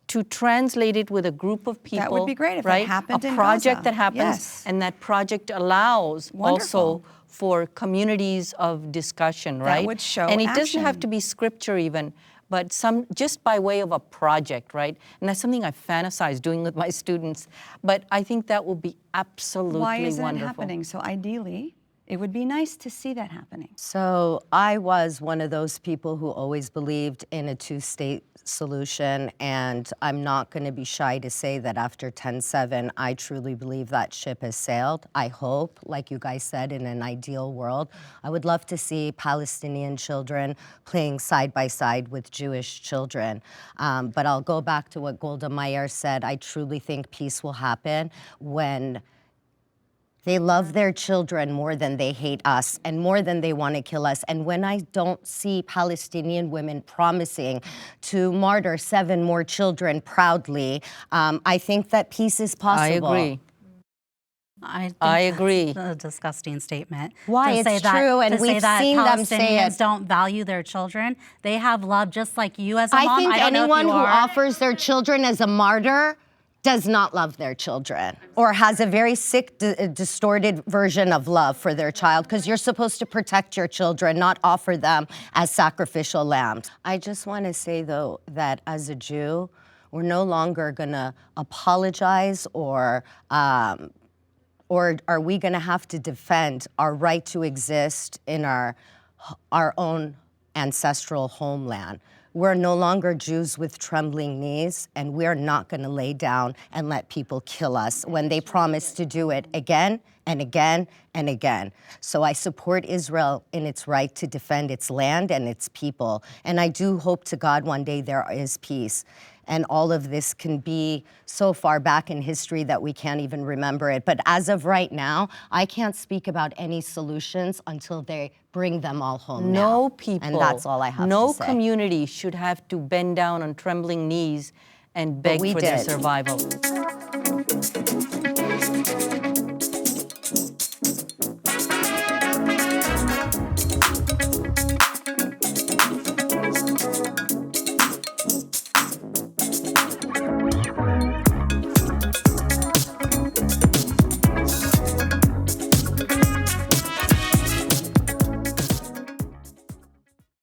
to translate it with a group of people. That would be great if right? that happened in A project Gaza. that happens, Yes. and that project allows Wonderful. also for communities of discussion, right? That would show And it doesn't action. have to be scripture even, but just by way of a project, right? And that's something I fantasize doing with my students. But I think that will be absolutely Why isn't wonderful. it happening? So ideally, it would be nice to see that happening. So I was one of those people who always believed in a two-state solution, and I'm not going to be shy to say that after 10/7, I truly believe that ship has sailed. I hope, like you guys said, in an ideal world, I would love to see Palestinian children playing side by side with Jewish children. But I'll go back to what Golda Meir said. I truly think peace will happen when they love their children more than they hate us and more than they want to kill us. And when I don't see Palestinian women promising to martyr 7 more children proudly, I think that peace is possible. I agree. I agree. That's a disgusting statement. Why? To It's say that, true, and to we've say that seen them say Palestinians it. don't value their children. They have love just like you as a mom. I think don't know if anyone you who are. offers their children as a martyr does not love their children, or has a very sick, distorted version of love for their child, because you're supposed to protect your children, not offer them as sacrificial lambs. I just want to say, though, that as a Jew, we're no longer going to apologize or are we going to have to defend our right to exist in our own ancestral homeland? We're no longer Jews with trembling knees, and we're not going to lay down and let people kill us when they promise to do it again and again and again. So I support Israel in its right to defend its land and its people. And I do hope to God one day there is peace. And all of this can be so far back in history that we can't even remember it. But as of right now, I can't speak about any solutions until they bring them all home now. No people, and that's all I have no to say. community should have to bend down on trembling knees and beg we for their did. survival.